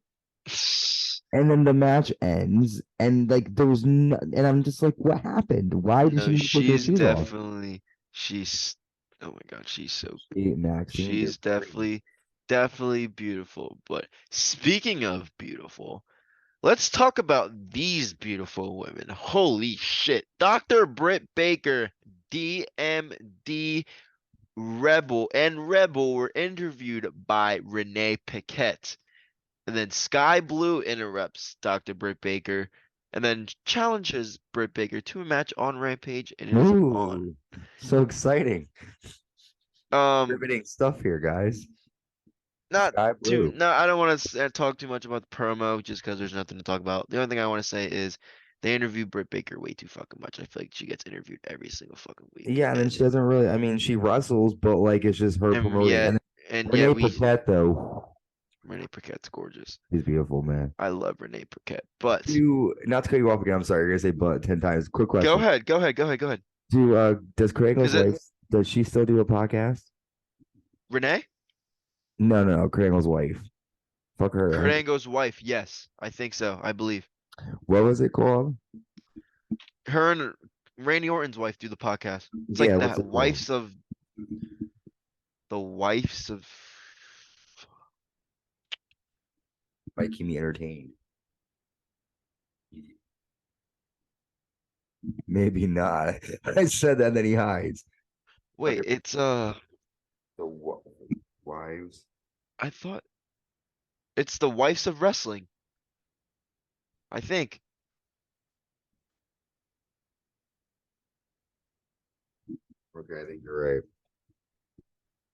And then the match ends, and like there was no, and I'm just like, what happened? Why did she No, not take her shoes off? she's, oh my God, she's so, Maxine she's Dupree. definitely beautiful. But speaking of beautiful, let's talk about these beautiful women. Holy shit. Dr. Britt Baker, DMD Rebel were interviewed by Renee Paquette. And then Sky Blue interrupts Dr. Britt Baker and then challenges Britt Baker to a match on Rampage, and it is on. Ooh, so exciting. Um, Riveting stuff here, guys. not Sky too. Blue. No, I don't want to talk too much about the promo just because there's nothing to talk about. The only thing I want to say is They interview Britt Baker way too fucking much. I feel like she gets interviewed every single fucking week. Yeah, and then she doesn't really. I mean, she wrestles, but like it's just her And promoting. yet And then and yet Renee we Paquette, though, Renee Paquette's gorgeous. she's beautiful, man. I love Renee Paquette. But Do not to cut you off again. I'm sorry. You're gonna say but 10 times. Quick go question. ahead, go ahead, go ahead, go ahead. Do does Krangel's Because it wife does she still do a podcast? Renee, No, no, no. Krangel's wife. Fuck Kurt her. Angle's wife, yes, I think so. I believe What was it called? her and Randy Orton's wife do the podcast. It's Yeah, like what's the it called? wives of. Might keep me entertained. Maybe not. I said that, and then he hides. Wait, Okay. it's The wives. I thought it's the wives of wrestling. I think, Okay, I think you're right.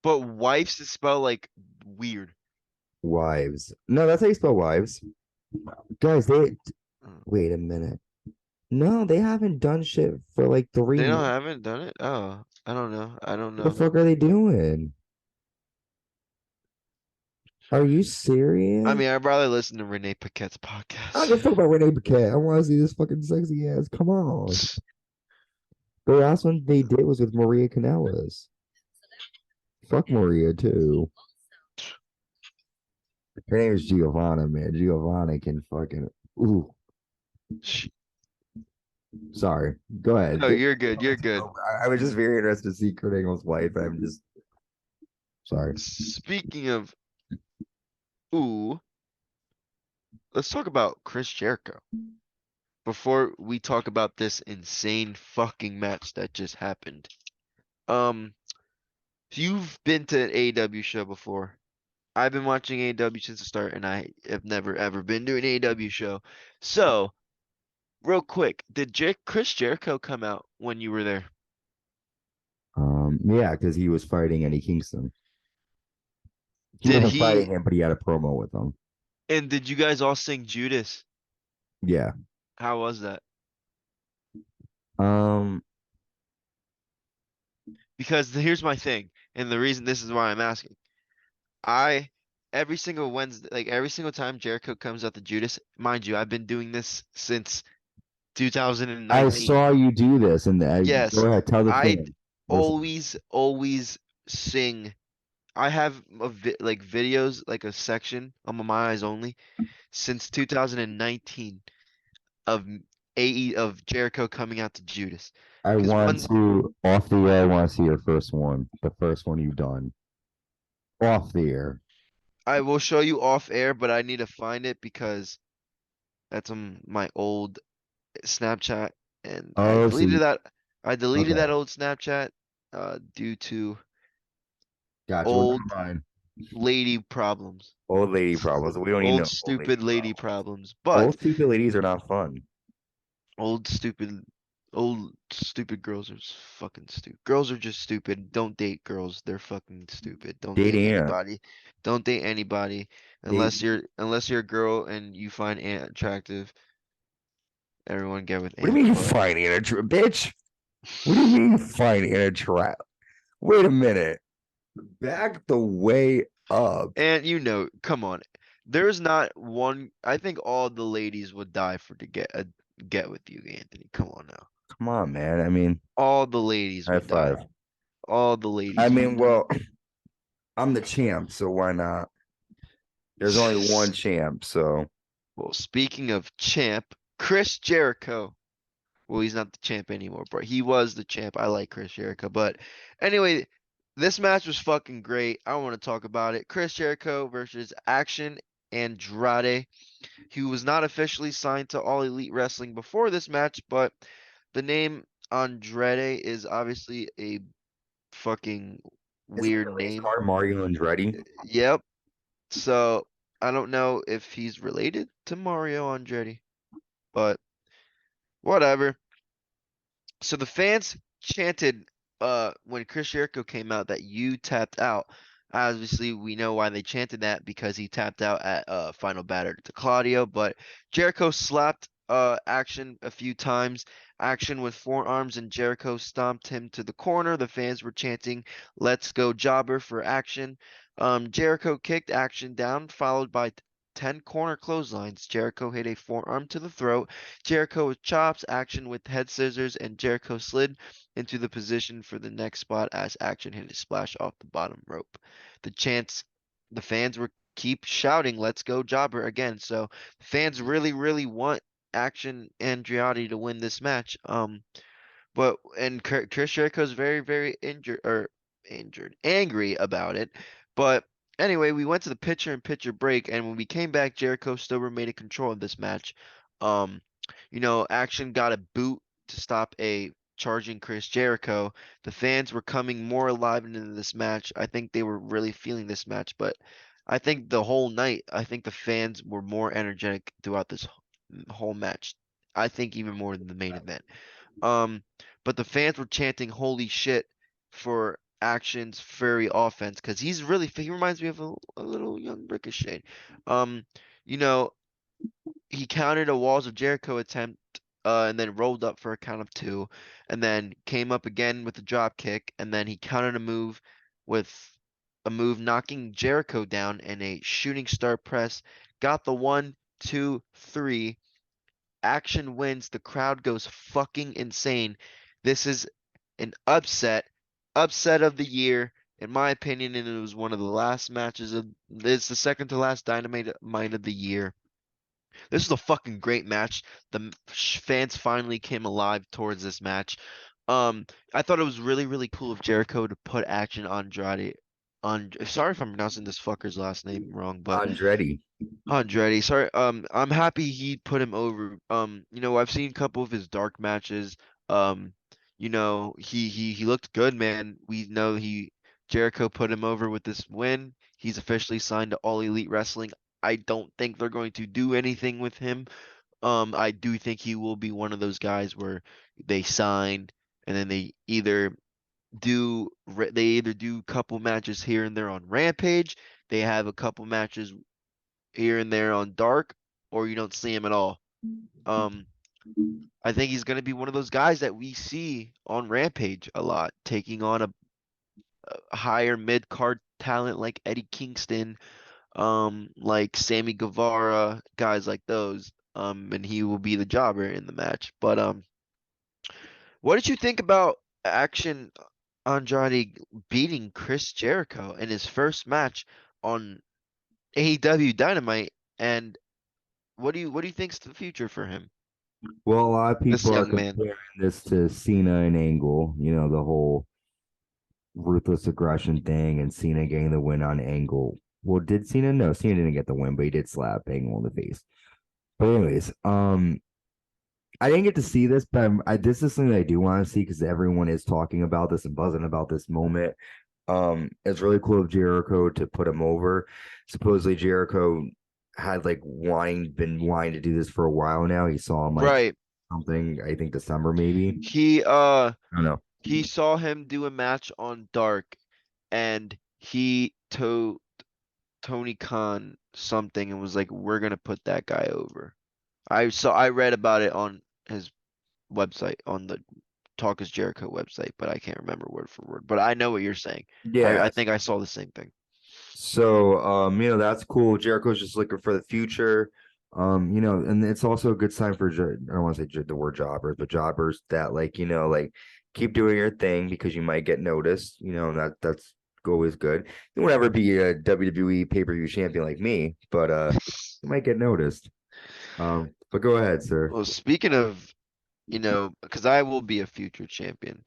but wives is spelled like weird. Wives. No, that's how you spell wives. Guys, they Uh, wait a minute. No, they haven't done shit for like three They don't months. haven't done it. Oh, I don't know. I don't What the know. fuck are they doing? Are you I serious? mean, I'd rather listen to Renee Paquette's I don't podcast. give a fuck about Renee Paquette. I want to see this fucking sexy ass. Come on. The last one they did was with Maria Kanellis. Fuck Maria too. Her name is Giovanna, man. Giovanna can fucking. Ooh, Sh- sorry. Go ahead. No, you're good. You're good. I was just very interested to see Kurt Angle's wife. I'm just sorry. Speaking of ooh, let's talk about Chris Jericho before we talk about this insane fucking match that just happened. Um, you've been to an AEW show before. I've been watching AEW since the start, and I have never ever been to an AEW show. So, real quick, did Chris Jericho come out when you were there? Yeah, because he was fighting Eddie Kingston. He Did wasn't fighting he, him, but he had a promo with him. and did you guys all sing Judas? Yeah. How was that? Um, Because here's my thing, and the reason this is why I'm asking. I every single Wednesday, like every single time Jericho comes out to Judas, mind you, I've been doing this since I 2019. saw you do this, and Yes, go ahead, tell the I fan. Listen, always sing. I have like videos, like a section on my eyes only since 2019 of of Jericho coming out to Judas. I Because want one, to off the air. I want to see your first one, the first one you've done off the air. I will show you off air, but I need to find it because that's on my old Snapchat, and I Oh, so deleted you, that. I deleted that okay, old Snapchat due to gotcha. Well, old never mind. lady problems. Old lady problems. We don't need Old no old lady stupid lady problems. problems. Old But stupid ladies are not fun. old stupid old stupid girls are fucking stupid. Girls are just stupid. Don't date girls. They're fucking stupid. Don't date Dating Ant. anybody. Don't date anybody Date. unless you're a girl and you find Ant attractive. Everyone get with What do you Ant, mean you but finding it a bitch? What do you mean you finding it a trap? Wait a minute. Back the way up. and you know, come on. There's not one. I think all the ladies would die for to get with you, Anthony. Come on now. Come on, man. I mean, All the ladies high would die. five. All the I ladies would mean, die. well, I'm the champ, so why not? There's only one champ, so Well, speaking of champ, Chris Jericho. Well, he's not the champ anymore, but he was the champ. I like Chris Jericho. But anyway, this match was fucking great. I want to talk about it. Chris Jericho versus Action Andrade. He was not officially signed to All Elite Wrestling before this match, but the name Andrade is obviously a fucking isn't weird the race name. car Mario Andretti? Yep. So I don't know if he's related to Mario Andretti, but whatever. So the fans chanted when Chris Jericho came out that you tapped out. Obviously, we know why they chanted that because he tapped out at Final Batter to Claudio, but Jericho slapped Action a few times. Action with forearms, and Jericho stomped him to the corner. The fans were chanting, "Let's go, Jobber," for Action. Jericho kicked Action down, followed by 10 corner clotheslines. Jericho hit a forearm to the throat. Jericho with chops, Action with head scissors, and Jericho slid into the position for the next spot as Action hit a splash off the bottom rope. The chants, the fans were keep shouting, "Let's go, Jobber," again. So fans really, really want Action Andreotti to win this match. But and Chris Jericho's very, very angry about it. But anyway, we went to the pitcher break, and when we came back, Jericho still remained in control of this match. Um, Action got a boot to stop a charging Chris Jericho. The fans were coming more alive into this match. I think they were really feeling this match, but I think the whole night, I think the fans were more energetic throughout this whole match. I think even more than the main event. Um, but the fans were chanting "Holy shit" for Action's furry offense because he reminds me of a little young Ricochet. Um, you know, he countered a Walls of Jericho attempt, and then rolled up for a count of two, and then came up again with a drop kick, and then he countered with a move knocking Jericho down and a shooting star press. Got the one, two, three. Action wins. The crowd goes fucking insane. This is an upset of the year, in my opinion, and it was one of the last matches of. It's the second to last Dynamite of the year. This is a fucking great match. The fans finally came alive towards this match. Um, I thought it was really, really cool of Jericho to put Action Andrade on. Sorry if I'm pronouncing this fucker's last name wrong, but Andretti. Andretti. Sorry. I'm happy he put him over. I've seen a couple of his dark matches. Um, he looked good, man. We know he Jericho put him over with this win. He's officially signed to All Elite Wrestling. I don't think they're going to do anything with him. I do think he will be one of those guys where they sign and then they either do a couple matches here and there on Rampage. They have a couple matches here and there on Dark, or you don't see him at all. Um, I think he's going to be one of those guys that we see on Rampage a lot, taking on a higher mid card talent like Eddie Kingston, like Sammy Guevara, guys like those. And he will be the jobber in the match. But what did you think about Action Andrade beating Chris Jericho in his first match on AEW Dynamite? And what do you think's the future for him? Well, a lot of This people are young man. comparing this to Cena and Angle, the whole ruthless aggression thing and Cena getting the win on Angle. Well, did Cena? No, Cena didn't get the win, but he did slap Angle in the face. But anyways, I didn't get to see this, but this is something that I do want to see because everyone is talking about this and buzzing about this moment. It's really cool of Jericho to put him over. Supposedly Jericho had been wanting to do this for a while now. He saw him like Right. something, I think December maybe. He I don't know. he saw him do a match on Dark, and he told Tony Khan something and was like, "We're gonna put that guy over." I read about it on his website, on the Talk is Jericho website, but I can't remember word for word. But I know what you're saying. I Yeah. think I saw the same thing. So, that's cool. Jericho's just looking for the future. And it's also a good sign for, I don't want to say the word jobbers, but jobbers that keep doing your thing because you might get noticed. That's always good. You won't ever be a WWE pay-per-view champion like me, but you might get noticed. But go ahead, sir. Well, speaking of, because I will be a future champion.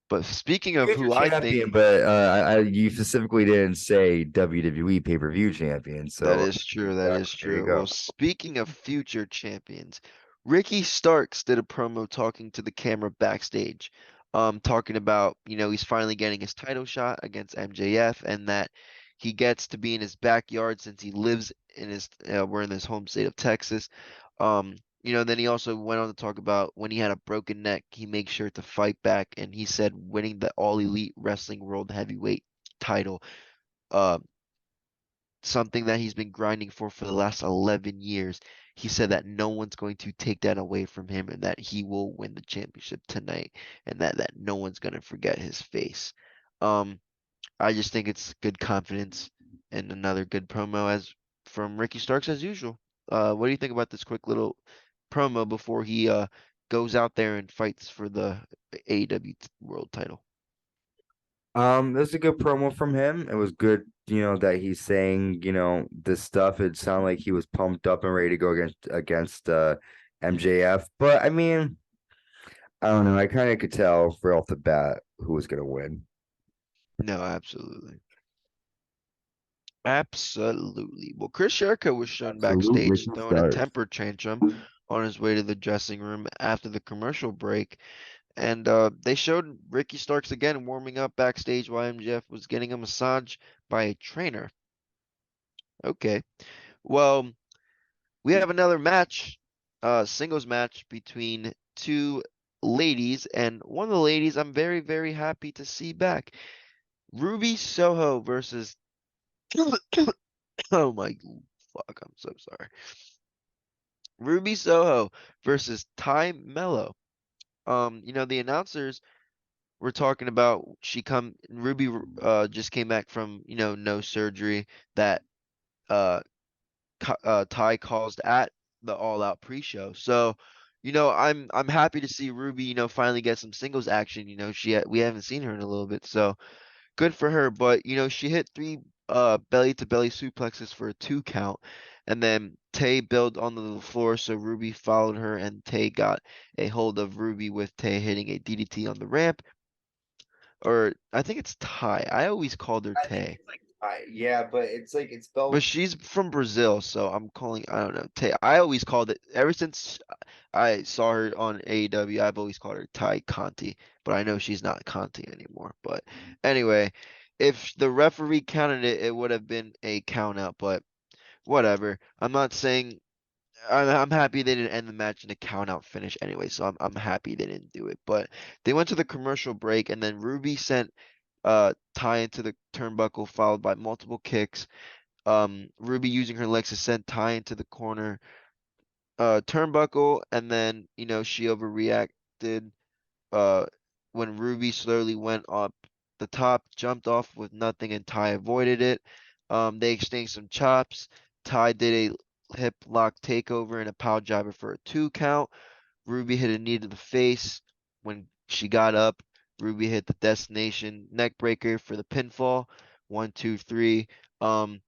But speaking of Future who I think. champion, but you specifically didn't say WWE pay-per-view champion. That So is true. That is there you true. Well, go. speaking of future champions, Ricky Starks did a promo talking to the camera backstage, talking about, he's finally getting his title shot against MJF and that he gets to be in his backyard since he lives we're in his home state of Texas. Then he also went on to talk about when he had a broken neck, he makes sure to fight back, and he said winning the All Elite Wrestling World Heavyweight title. Uh, something that he's been grinding for the last 11 years. He said that no one's going to take that away from him and that he will win the championship tonight and that no one's going to forget his face. Um, I just think it's good confidence and another good promo as from Ricky Starks as usual. What do you think about this quick little promo before he goes out there and fights for the AEW World Title? It was a good promo from him. It was good, that he's saying, this stuff. It sounded like he was pumped up and ready to go against MJF. But I mean, I don't know. I kind of could tell right off the bat who was gonna win. No, absolutely. Absolutely. Well, Chris Jericho was shown Absolute backstage Ricky throwing a Starks. temper tantrum on his way to the dressing room after the commercial break. And they showed Ricky Starks again warming up backstage while MJF was getting a massage by a trainer. Okay. Well, we have another match, singles match between two ladies, and one of the ladies I'm very, very happy to see back. Ruby Soho versus oh my fuck, I'm so sorry. Ruby Soho versus Ty Mello. The announcers were talking about Ruby just came back from, no surgery that uh Ty caused at the All Out pre-show. So, I'm happy to see Ruby, finally get some singles action. We haven't seen her in a little bit, so good for her. But she hit three belly to belly suplexes for a 2 count, and then Tay bailed onto the floor, so Ruby followed her, and Tay got a hold of Ruby with Tay hitting a DDT on the ramp. Or I think it's Ty. I always called her I think Tay. it's like yeah, but it's like it's But spelled. she's from Brazil, so I'm calling, I don't know, Tay. I always called it, ever since I saw her on AEW, I've always called her Ty Conti, but I know she's not Conti anymore. But anyway, if the referee counted it, it would have been a count out, but whatever. I'm happy they didn't end the match in a count out finish anyway, so I'm happy they didn't do it. But they went to the commercial break, and then Ruby sent Ty into the turnbuckle, followed by multiple kicks. Ruby using her legs to send Ty into the corner turnbuckle, and then she overreacted uh when Ruby slowly went up the top, jumped off with nothing, and Ty avoided it. They exchanged some chops. Ty did a hip lock takeover and a power driver for a 2 count. Ruby hit a knee to the face. When she got up, Ruby hit the destination neck breaker for the pinfall. 1, 2, 3. Um,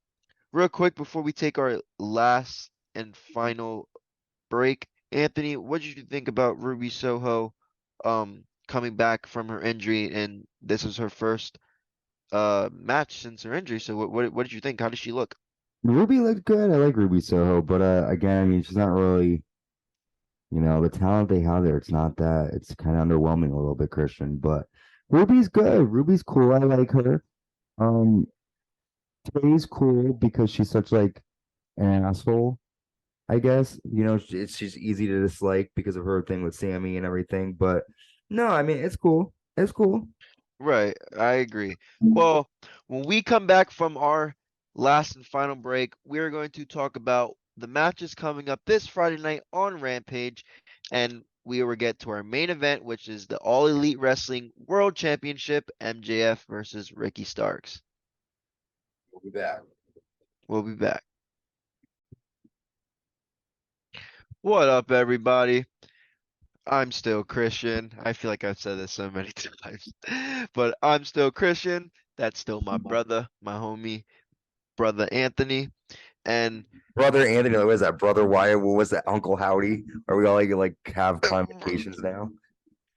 Real quick before we take our last and final break, Anthony, what did you think about Ruby Soho coming back from her injury, and this is her first match since her injury? So what did you think? How did she look? Ruby looked good. I like Ruby Soho, but again, I mean, she's not really, the talent they have there. It's not that. It's kind of underwhelming a little bit, Christian. But Ruby's good. Ruby's cool. I like her. Um, Tay's cool because she's such like an asshole. I guess she's easy to dislike because of her thing with Sammy and everything. But no, I mean it's cool. It's cool. Right, I agree. Well, when we come back from our last and final break, we're going to talk about the matches coming up this Friday night on Rampage, and we will get to our main event, which is the All Elite Wrestling World Championship, MJF versus Ricky Starks. We'll be back. We'll be back. What up, everybody? I'm still Christian. I feel like I've said this so many times, but I'm still Christian. That's still my brother, my homie, brother Anthony. And Brother Anthony, what is that? Brother Wyatt, what was that? Uncle Howdy? Are we all like have convocations now?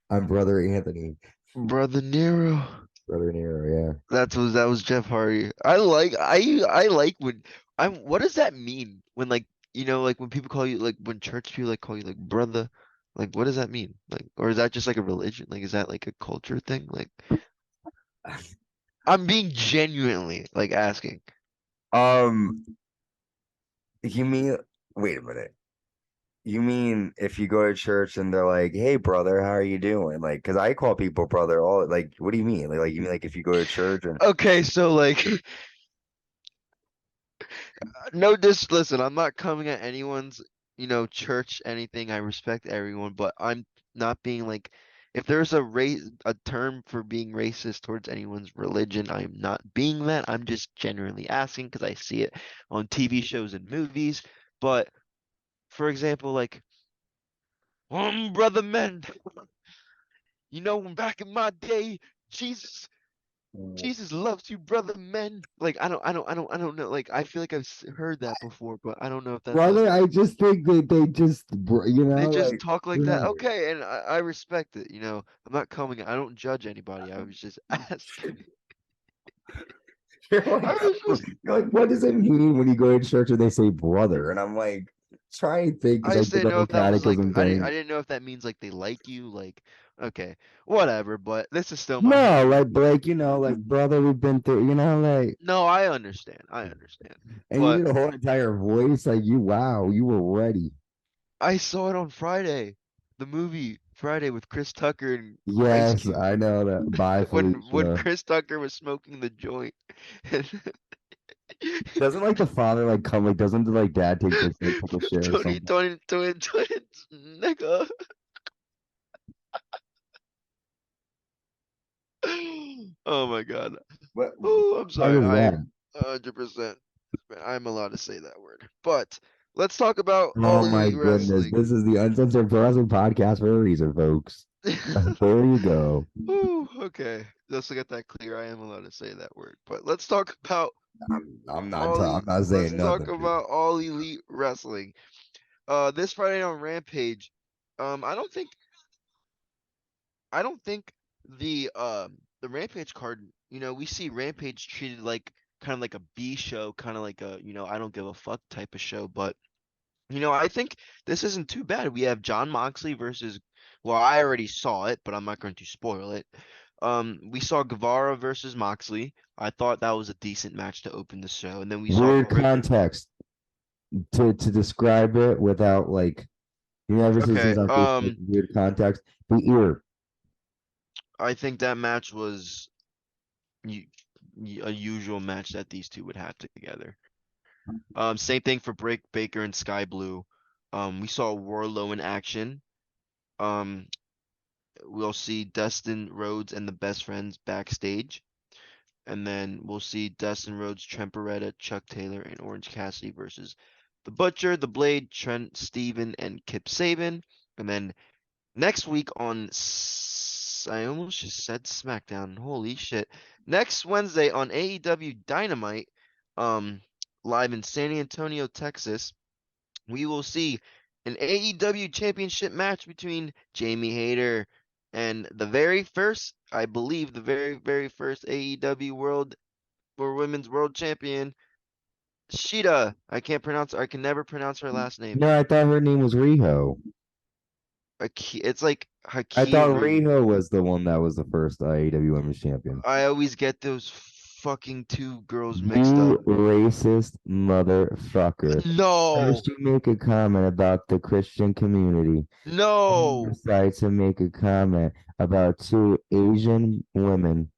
I'm Brother Anthony. brother Nero. Brother Nero, That was Jeff Hardy. I like when I'm. What does that mean when like like when people call you like when church people like call you like brother? Like what does that mean? Like or is that just like a religion? Like is that like a culture thing? Like yeah. I'm being genuinely like asking. You mean wait a minute. You mean if you go to church and they're like, "Hey, brother, how are you doing?" Like, because I call people brother all like, what do you mean? Like you mean like if you go to church and Okay, so like No, this listen, I'm not coming at anyone's, church, anything. I respect everyone, but I'm not being like, if there's a term for being racist towards anyone's religion, I'm not being that. I'm just generally asking because I see it on TV shows and movies. But for example, like, brother men, back in my day, Jesus Jesus loves you, brother men. Like I don't know. Like I feel like heard that before, but I don't know if that's like Brother, I just think that they just, they just like, talk like that. right. Okay, and I respect it. I'm not coming. I don't judge anybody. I was just asking. You're I like, was just. you're like, what does it mean when you go to church and they say brother? And I'm like, trying to think I because I just did didn't the know whole if that was like catechism I thing. didn't know if that means like they like you. Like okay, whatever. But this is still my No, opinion. like, like, brother, we've been through, like, No, I understand. I understand. and you But did a whole entire voice, like, wow, you were ready. I saw it on Friday, the movie Friday with Chris Tucker and Ice Yes, Cube. I know that. Bye, When Felicia. Chris Tucker was smoking the joint. And Doesn't like the father like come like doesn't the like dad take this like take a shit or Tony, something? Tony, Tony, Tony, nigga. Oh my God. What Oh, I'm part sorry. is I that? 100%. I'm allowed to say that word. But let's talk about Oh All my Elite goodness. Wrestling. This is the Uncensored Pro Wrestling Podcast for a reason, folks. There you go. Ooh, okay. Just to get that clear, I am allowed to say that word. But let's talk about I'm not let's saying talk nothing, dude. about All Elite Wrestling. This Friday on Rampage, I don't think the Rampage card, we see Rampage treated like kind of like a B show, kind of like a, I don't give a fuck type of show, but I think this isn't too bad. We have John Moxley versus, well, I already saw it, but I'm not going to spoil it. We saw Guevara versus Moxley. I thought that was a decent match to open the show, and then we saw Weird Brick. context to describe it without like ever since Okay, things on Facebook, weird context. The ear. I think that match was a usual match that these two would have together. Same thing for Brick Baker and Sky Blue. We saw Warlow in action. Um, we'll see Dustin Rhodes and the Best Friends backstage. And then we'll see Dustin Rhodes, Trent Beretta, Chuck Taylor, and Orange Cassidy versus The Butcher, The Blade, Trent Steven, and Kip Sabian. And then next week on, I almost just said SmackDown. Holy shit. Next Wednesday on AEW Dynamite, um, live in San Antonio, Texas, we will see an AEW championship match between Jamie Hayter and the very first, I believe, the very, very first AEW World or Women's World Champion, Shida. I can never pronounce her last name. No, I thought her name was Riho. It's like I thought Hakiru. Riho was the one that was the first AEW Women's Champion. I always get those fucking two girls mixed up. You racist motherfucker. No, First, you make a comment about the Christian community. Then you no. decide to make a comment about two Asian women.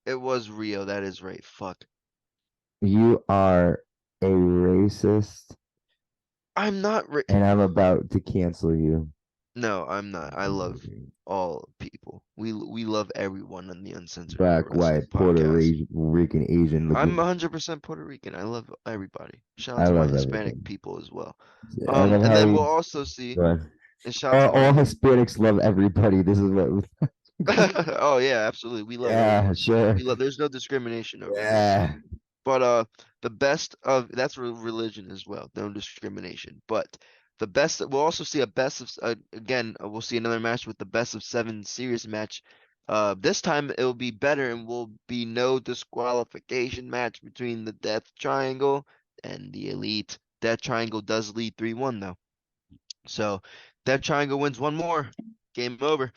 It was Rio. That is right. Fuck. You are a racist, I'm not. and I'm about to cancel you. No, I'm not. I love all people. We love everyone on the Uncensored Pro Black, Wrestling white, podcast. Rican, Asian. I'm Look, 100% Puerto Rican. I love everybody. Shout out I to my love Hispanic everything. people as well. I love And how then you. we'll also see, But and shout out to all my, Hispanics love everybody. This is what. oh yeah, absolutely. We love Yeah, everyone. sure. There's no discrimination over here. Yeah. But the best of that's religion as well, no discrimination. But the best we'll also see a best of again we'll see another match with the best of seven series match. This time it will be better and will be no disqualification match between the Death Triangle and the Elite. Death Triangle does lead 3-1 though. So Death Triangle wins one more. Game over.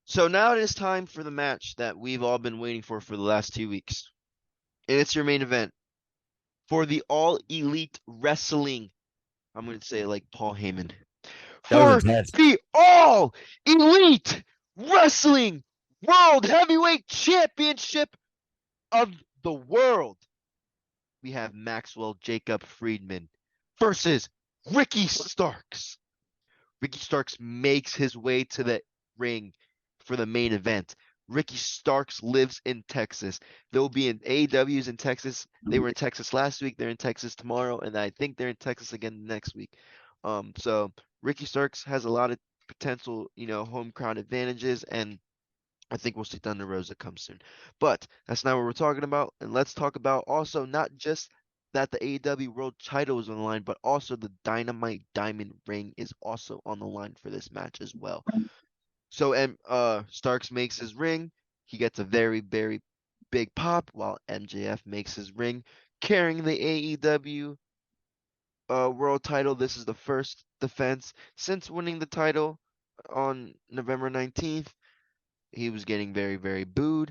So now it is time for the match that we've all been waiting for the last 2 weeks. And it's your main event for the All Elite Wrestling. I'm going to say it like Paul Heyman. That was For intense. the All Elite Wrestling World Heavyweight Championship of the world. we have Maxwell Jacob Friedman versus Ricky Starks. Ricky Starks makes his way to the ring for the main event. Ricky Starks lives in Texas. They'll be in AEW's in Texas. They were in Texas last week. They're in Texas tomorrow, and I think they're in Texas again next week. So Ricky Starks has a lot of potential, home crowd advantages, and I think we'll see Thunder Rosa come soon. But that's not what we're talking about. And let's talk about also not just that the AEW World title is on the line, but also the Dynamite Diamond Ring is also on the line for this match as well. So Starks makes his ring. He gets a very, very big pop while MJF makes his ring carrying the AEW world title. This is the first defense since winning the title on November 19th. He was getting very, very booed.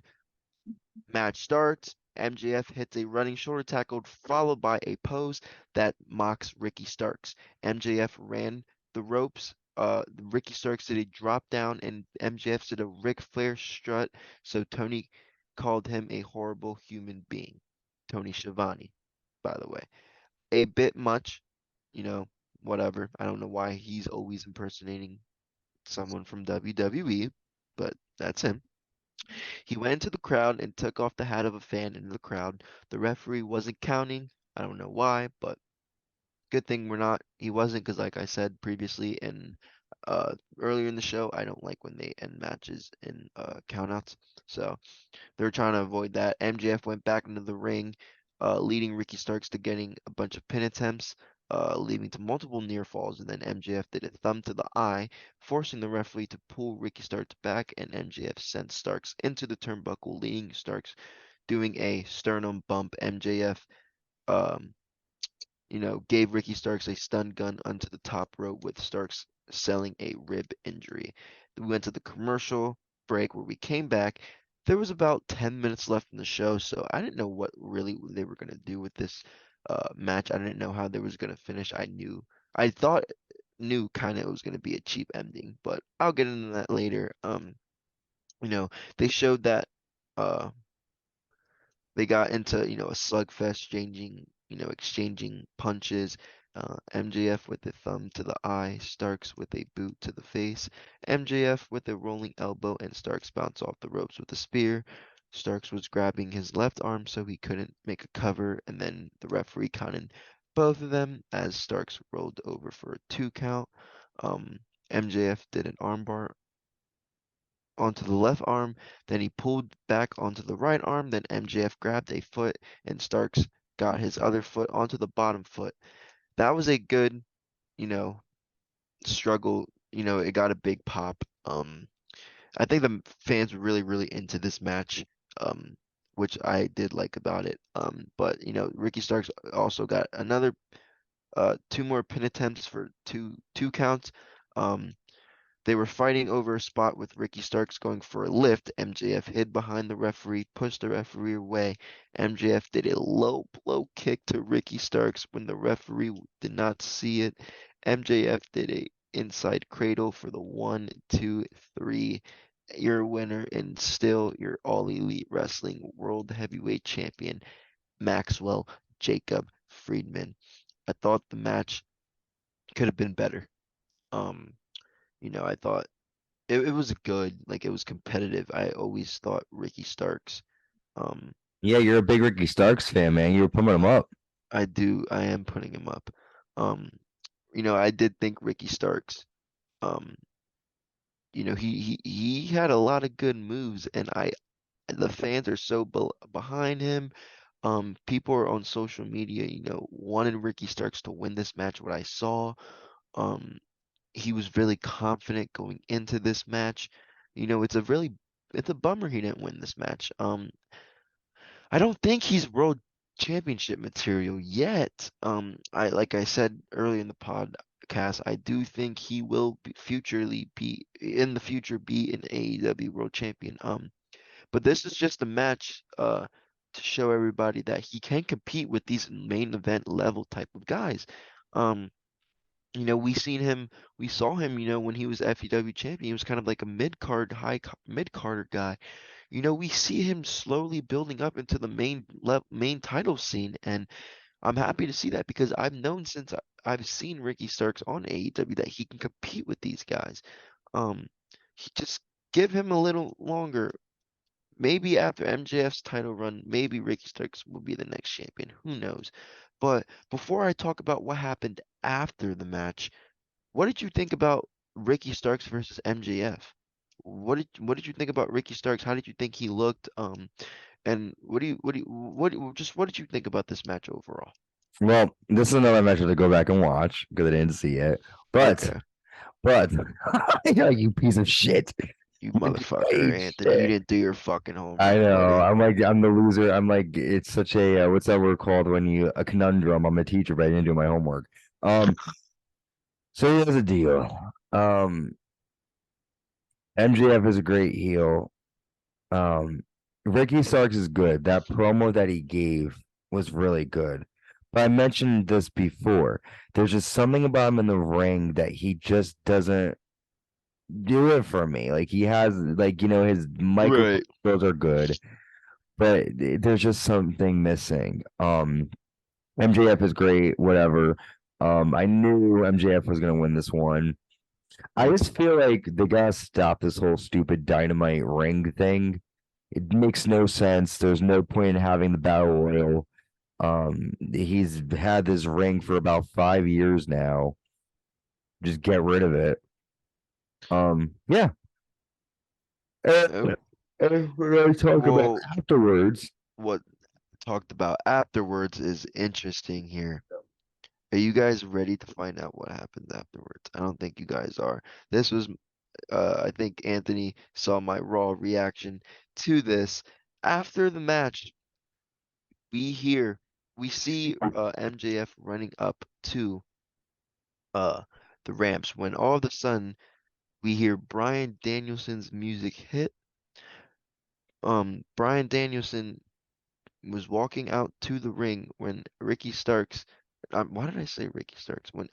Match starts. MJF hits a running shoulder tackle followed by a pose that mocks Ricky Starks. MJF ran the ropes. Ricky Starks did a drop down and MJF did a Ric Flair strut. So Tony called him a horrible human being. Tony Schiavone, by the way. A bit much, you know, whatever. I don't know why he's always impersonating someone from WWE, but that's him. He went into the crowd and took off the hat of a fan into the crowd. The referee wasn't counting. I don't know why, but good thing he wasn't, because like I said previously and earlier in the show, I don't like when they end matches in countouts. So they're trying to avoid that. MJF went back into the ring, leading Ricky Starks to getting a bunch of pin attempts, leading to multiple near falls, and then MJF did a thumb to the eye, forcing the referee to pull Ricky Starks back, and MJF sent Starks into the turnbuckle, leading Starks doing a sternum bump. MJF um, gave Ricky Starks a stun gun onto the top rope with Starks selling a rib injury. We went to the commercial break where we came back. There was about 10 minutes left in the show, so I didn't know what really they were going to do with this match. I didn't know how they was going to finish. I thought knew kind of it was going to be a cheap ending, but I'll get into that later. You know, they showed that uh they got into, a slugfest, exchanging punches. MJF with a thumb to the eye, Starks with a boot to the face, MJF with a rolling elbow, and Starks bounced off the ropes with a spear. Starks was grabbing his left arm so he couldn't make a cover, and then the referee counted both of them as Starks rolled over for a 2 count. MJF did an armbar onto the left arm, then he pulled back onto the right arm, then MJF grabbed a foot and Starks got his other foot onto the bottom foot. That was a good, you know, struggle. It got a big pop. I think the fans were really, really into this match, um, which I did like about it. But Ricky Starks also got another two more pin attempts for two counts. Um, they were fighting over a spot with Ricky Starks going for a lift. MJF hid behind the referee, pushed the referee away. MJF did a low blow kick to Ricky Starks when the referee did not see it. MJF did a inside cradle for the 1, 2, 3. Your winner and still your All Elite Wrestling World Heavyweight Champion, Maxwell Jacob Friedman. I thought the match could have been better. Um, I thought it was good. Like it was competitive. I always thought Ricky Starks. Um, Yeah, you're a big Ricky Starks fan, man. You were pumping him up. I do. I am putting him up. Um, I did think Ricky Starks. Um, he had a lot of good moves, and the fans are so behind him. People are on social media, wanting Ricky Starks to win this match. What I saw, um, he was really confident going into this match. It's a bummer he didn't win this match. I don't think he's world championship material yet. Like I said earlier in the podcast, I do think he will be in the future be an AEW world champion. But this is just a match to show everybody that he can compete with these main event level type of guys. Um, we saw him, when he was FEW champion. He was kind of like a mid carder guy. we see him slowly building up into the main title scene, and I'm happy to see that because I've known since I've seen Ricky Starks on AEW that he can compete with these guys. Um, he just give him a little longer. Maybe after MJF's title run, maybe Ricky Starks will be the next champion. Who knows? But before I talk about what happened after the match, what did you think about Ricky Starks versus MJF? What did you think about Ricky Starks? How did you think he looked? And what did you think about this match overall? Well, this is another match to go back and watch because I didn't see it. But, Okay, but, yeah, you piece of shit. you You motherfucker, ate Anthony, you shit. didn't do your fucking I homework, know. buddy. I'm the loser. I'm like, it's such a, what's that word called when you, a conundrum. I'm a teacher, but I didn't do my homework. Um, so here's the deal. MJF is a great heel. Um, Ricky Starks is good. That promo that he gave was really good. But I mentioned this before. There's just something about him in the ring that he just doesn't do it for me. Like he has, like his microphone Right. skills are good, but there's just something missing. MJF is great, whatever. I knew MJF was gonna win this one. I Mm. just feel like they gotta stop this whole stupid dynamite ring thing. It makes no sense. There's no point in having the battle royal. He's had this ring for about 5 years now. Just get rid of it. Yeah. Uh, We're gonna talk about well, afterwards. what talked about afterwards is interesting here. Are you guys ready to find out what happened afterwards? I don't think you guys are. This was, I think Anthony saw my raw reaction to this. After the match, we hear, we see MJF running up to uh the ramps when all of a sudden we hear Bryan Danielson's music hit. Bryan Danielson was walking out to the ring when Ricky Starks, why did I say Ricky Starks? When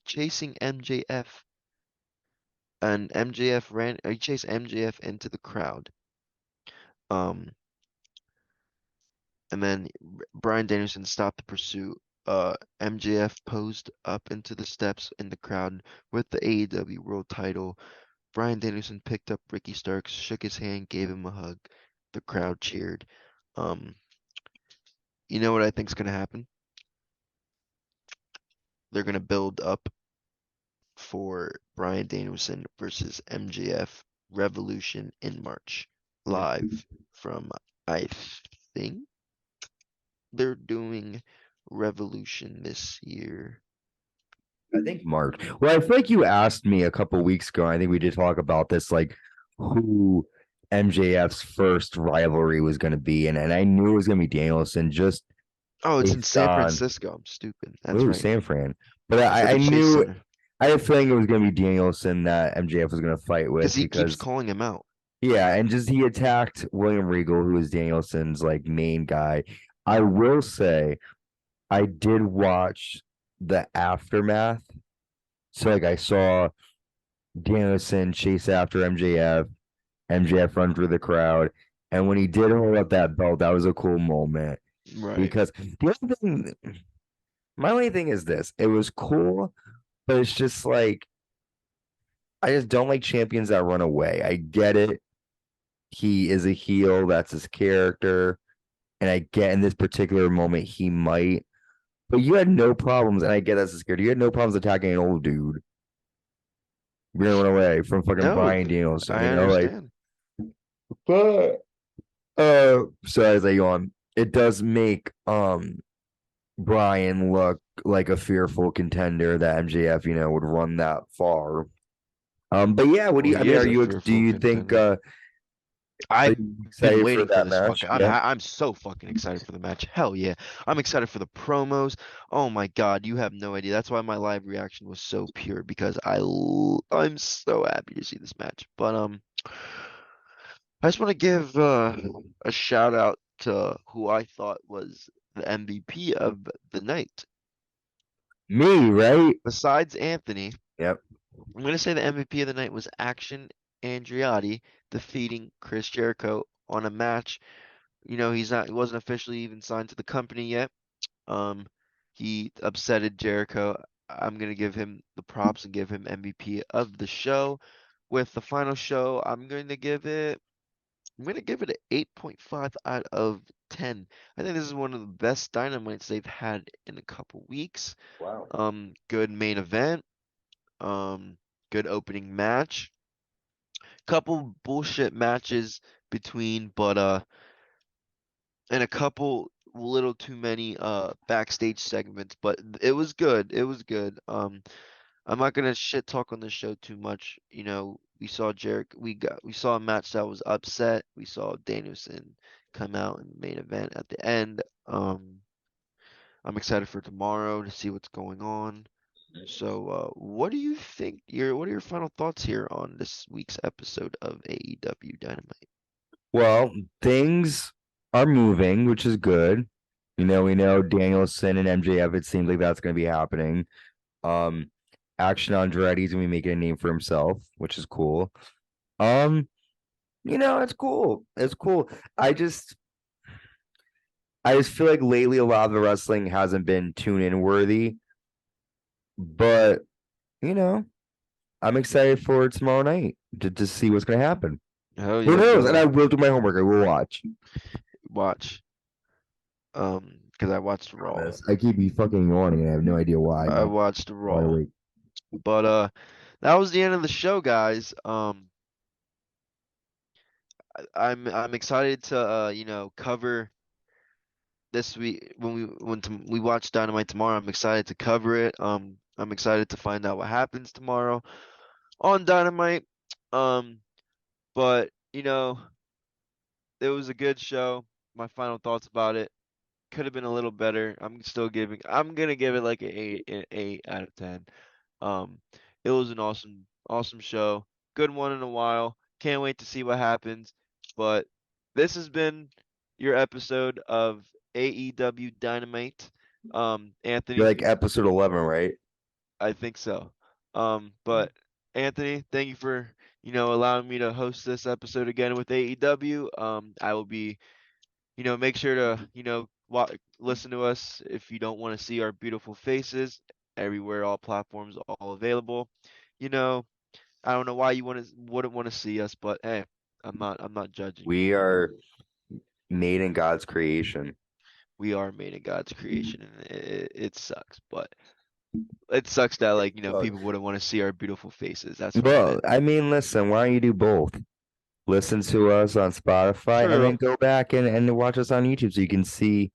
chasing MJF, and MJF he chased MJF into the crowd. Um, and then Bryan Danielson stopped the pursuit. MJF posed up into the steps in the crowd with the AEW World Title. Bryan Danielson picked up Ricky Starks, shook his hand, gave him a hug. The crowd cheered. Um, you know what I think's gonna happen? They're gonna build up for Bryan Danielson versus MJF Revolution in March, live from, I think they're doing Revolution this year. I think Mark. Well, I feel like you asked me a couple weeks ago. I think we did talk about this, like who MJF's first rivalry was going to be, and I knew it was going to be Danielson just Oh, it's in based San on Francisco. I'm stupid. That's ooh right. San Fran. But It's at I the Chase knew Center I had a feeling it was going to be Danielson that MJF was going to fight because with he keeps because calling him out. yeah, and just he attacked William Regal, who is Danielson's like main guy. I will say I did watch the aftermath. So like I saw Danielson chase after MJF. MJF run through the crowd. And when he did hold up that belt, that was a cool moment. Right. Because the other thing, my only thing is this it was cool, but it's just like, I just don't like champions that run away. I get it. He is a heel, that's his character. And I get in this particular moment, he might. But you had no problems, and I get that's his character. You had no problems attacking an old dude. You're gonna run away from fucking No, Brian Danielson, I understand. but so as I go on, it does make Brian look like a fearful contender that MJF, would run that far. But yeah, what do Well, you I he mean, is are a you do fearful you think contender. are I've you been excited for waiting for that this match? fucking. Yeah. I'm so fucking excited for the match. Hell yeah. I'm excited for the promos. Oh my God, you have no idea. That's why my live reaction was so pure because I'm so happy to see this match. But I just want to give a shout out to who I thought was the MVP of the night. Me, right? Besides Anthony, Yep. I'm gonna say the MVP of the night was Action Andreotti defeating Chris Jericho on a match. He wasn't officially even signed to the company yet. Um, he upsetted Jericho. I'm gonna give him the props and give him MVP of the show. With the final show, I'm gonna give it an 8.5 out of 10. I think this is one of the best Dynamites they've had in a couple weeks. Wow. Good main event. Um, Good opening match. Couple bullshit matches between, but and a couple little too many backstage segments, but it was good. It was good. I'm not gonna shit talk on the show too much. We saw we saw a match that was upset. We saw Danielson come out in the main event at the end. I'm excited for tomorrow to see what's going on. So, what do you think? What are your final thoughts here on this week's episode of AEW Dynamite? Well, things are moving, which is good. We know Danielson and MJF, it seems like that's going to be happening. Um, Action Andretti's going to be making a name for himself, which is cool. Um, it's cool. It's cool. I just I just feel like lately a lot of the wrestling hasn't been tune in worthy, but you know, I'm excited for tomorrow night to see what's going to happen. Hell Who yeah, knows? And brother. I will do my homework. I will watch. Watch. Because I watched Raw. Honest. I keep you fucking yawning and I have no idea why. I Not watched wide Raw. awake. But that was the end of the show, guys. I'm excited to cover this week we watch Dynamite tomorrow. I'm excited to cover it. I'm excited to find out what happens tomorrow on Dynamite. Um, but it was a good show. My final thoughts about it could have been a little better. I'm gonna give it like an 8 out of 10. Um, it was an awesome show. Good one in a while. Can't wait to see what happens. But this has been your episode of AEW Dynamite. You're Anthony, like episode 11, right? I think so. But Anthony, thank you for, allowing me to host this episode again with AEW. I will be, make sure to, listen to us if you don't want to see our beautiful faces everywhere, all platforms, all available. You know, I don't know why wouldn't want to see us, but hey, I'm not judging you. We are made in God's creation. We are made in God's creation, and it sucks, but it sucks that like Well, people wouldn't want to see our beautiful faces. That's what I well, meant. I mean, listen, why don't you do both? Listen to us on Spotify and then True, go back and watch us on YouTube so you can see,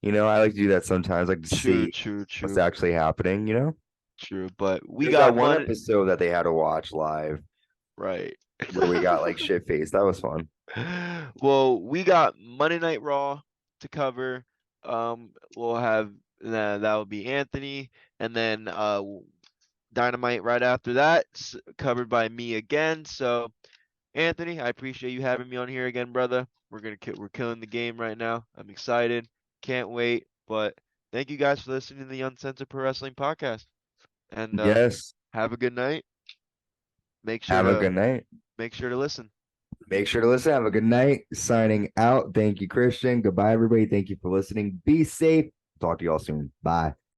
I like to do that sometimes, like to true, see true, what's true, actually happening. true. But we There's got that one money, episode that they had to watch live right? where we got like shit faced. That was fun. Well, we got Monday Night Raw to cover. We'll have that will be Anthony, and then Dynamite right after that, covered by me again. So, Anthony, I appreciate you having me on here again, brother. We're killing the game right now. I'm excited. Can't wait. But thank you guys for listening to the Uncensored Pro Wrestling Podcast. And Yes. have a good night. Make sure Have a to good night. make sure to listen. Make sure to listen. Have a good night. Signing out. Thank you, Christian. Goodbye, everybody. Thank you for listening. Be safe. Talk to y'all soon. Bye.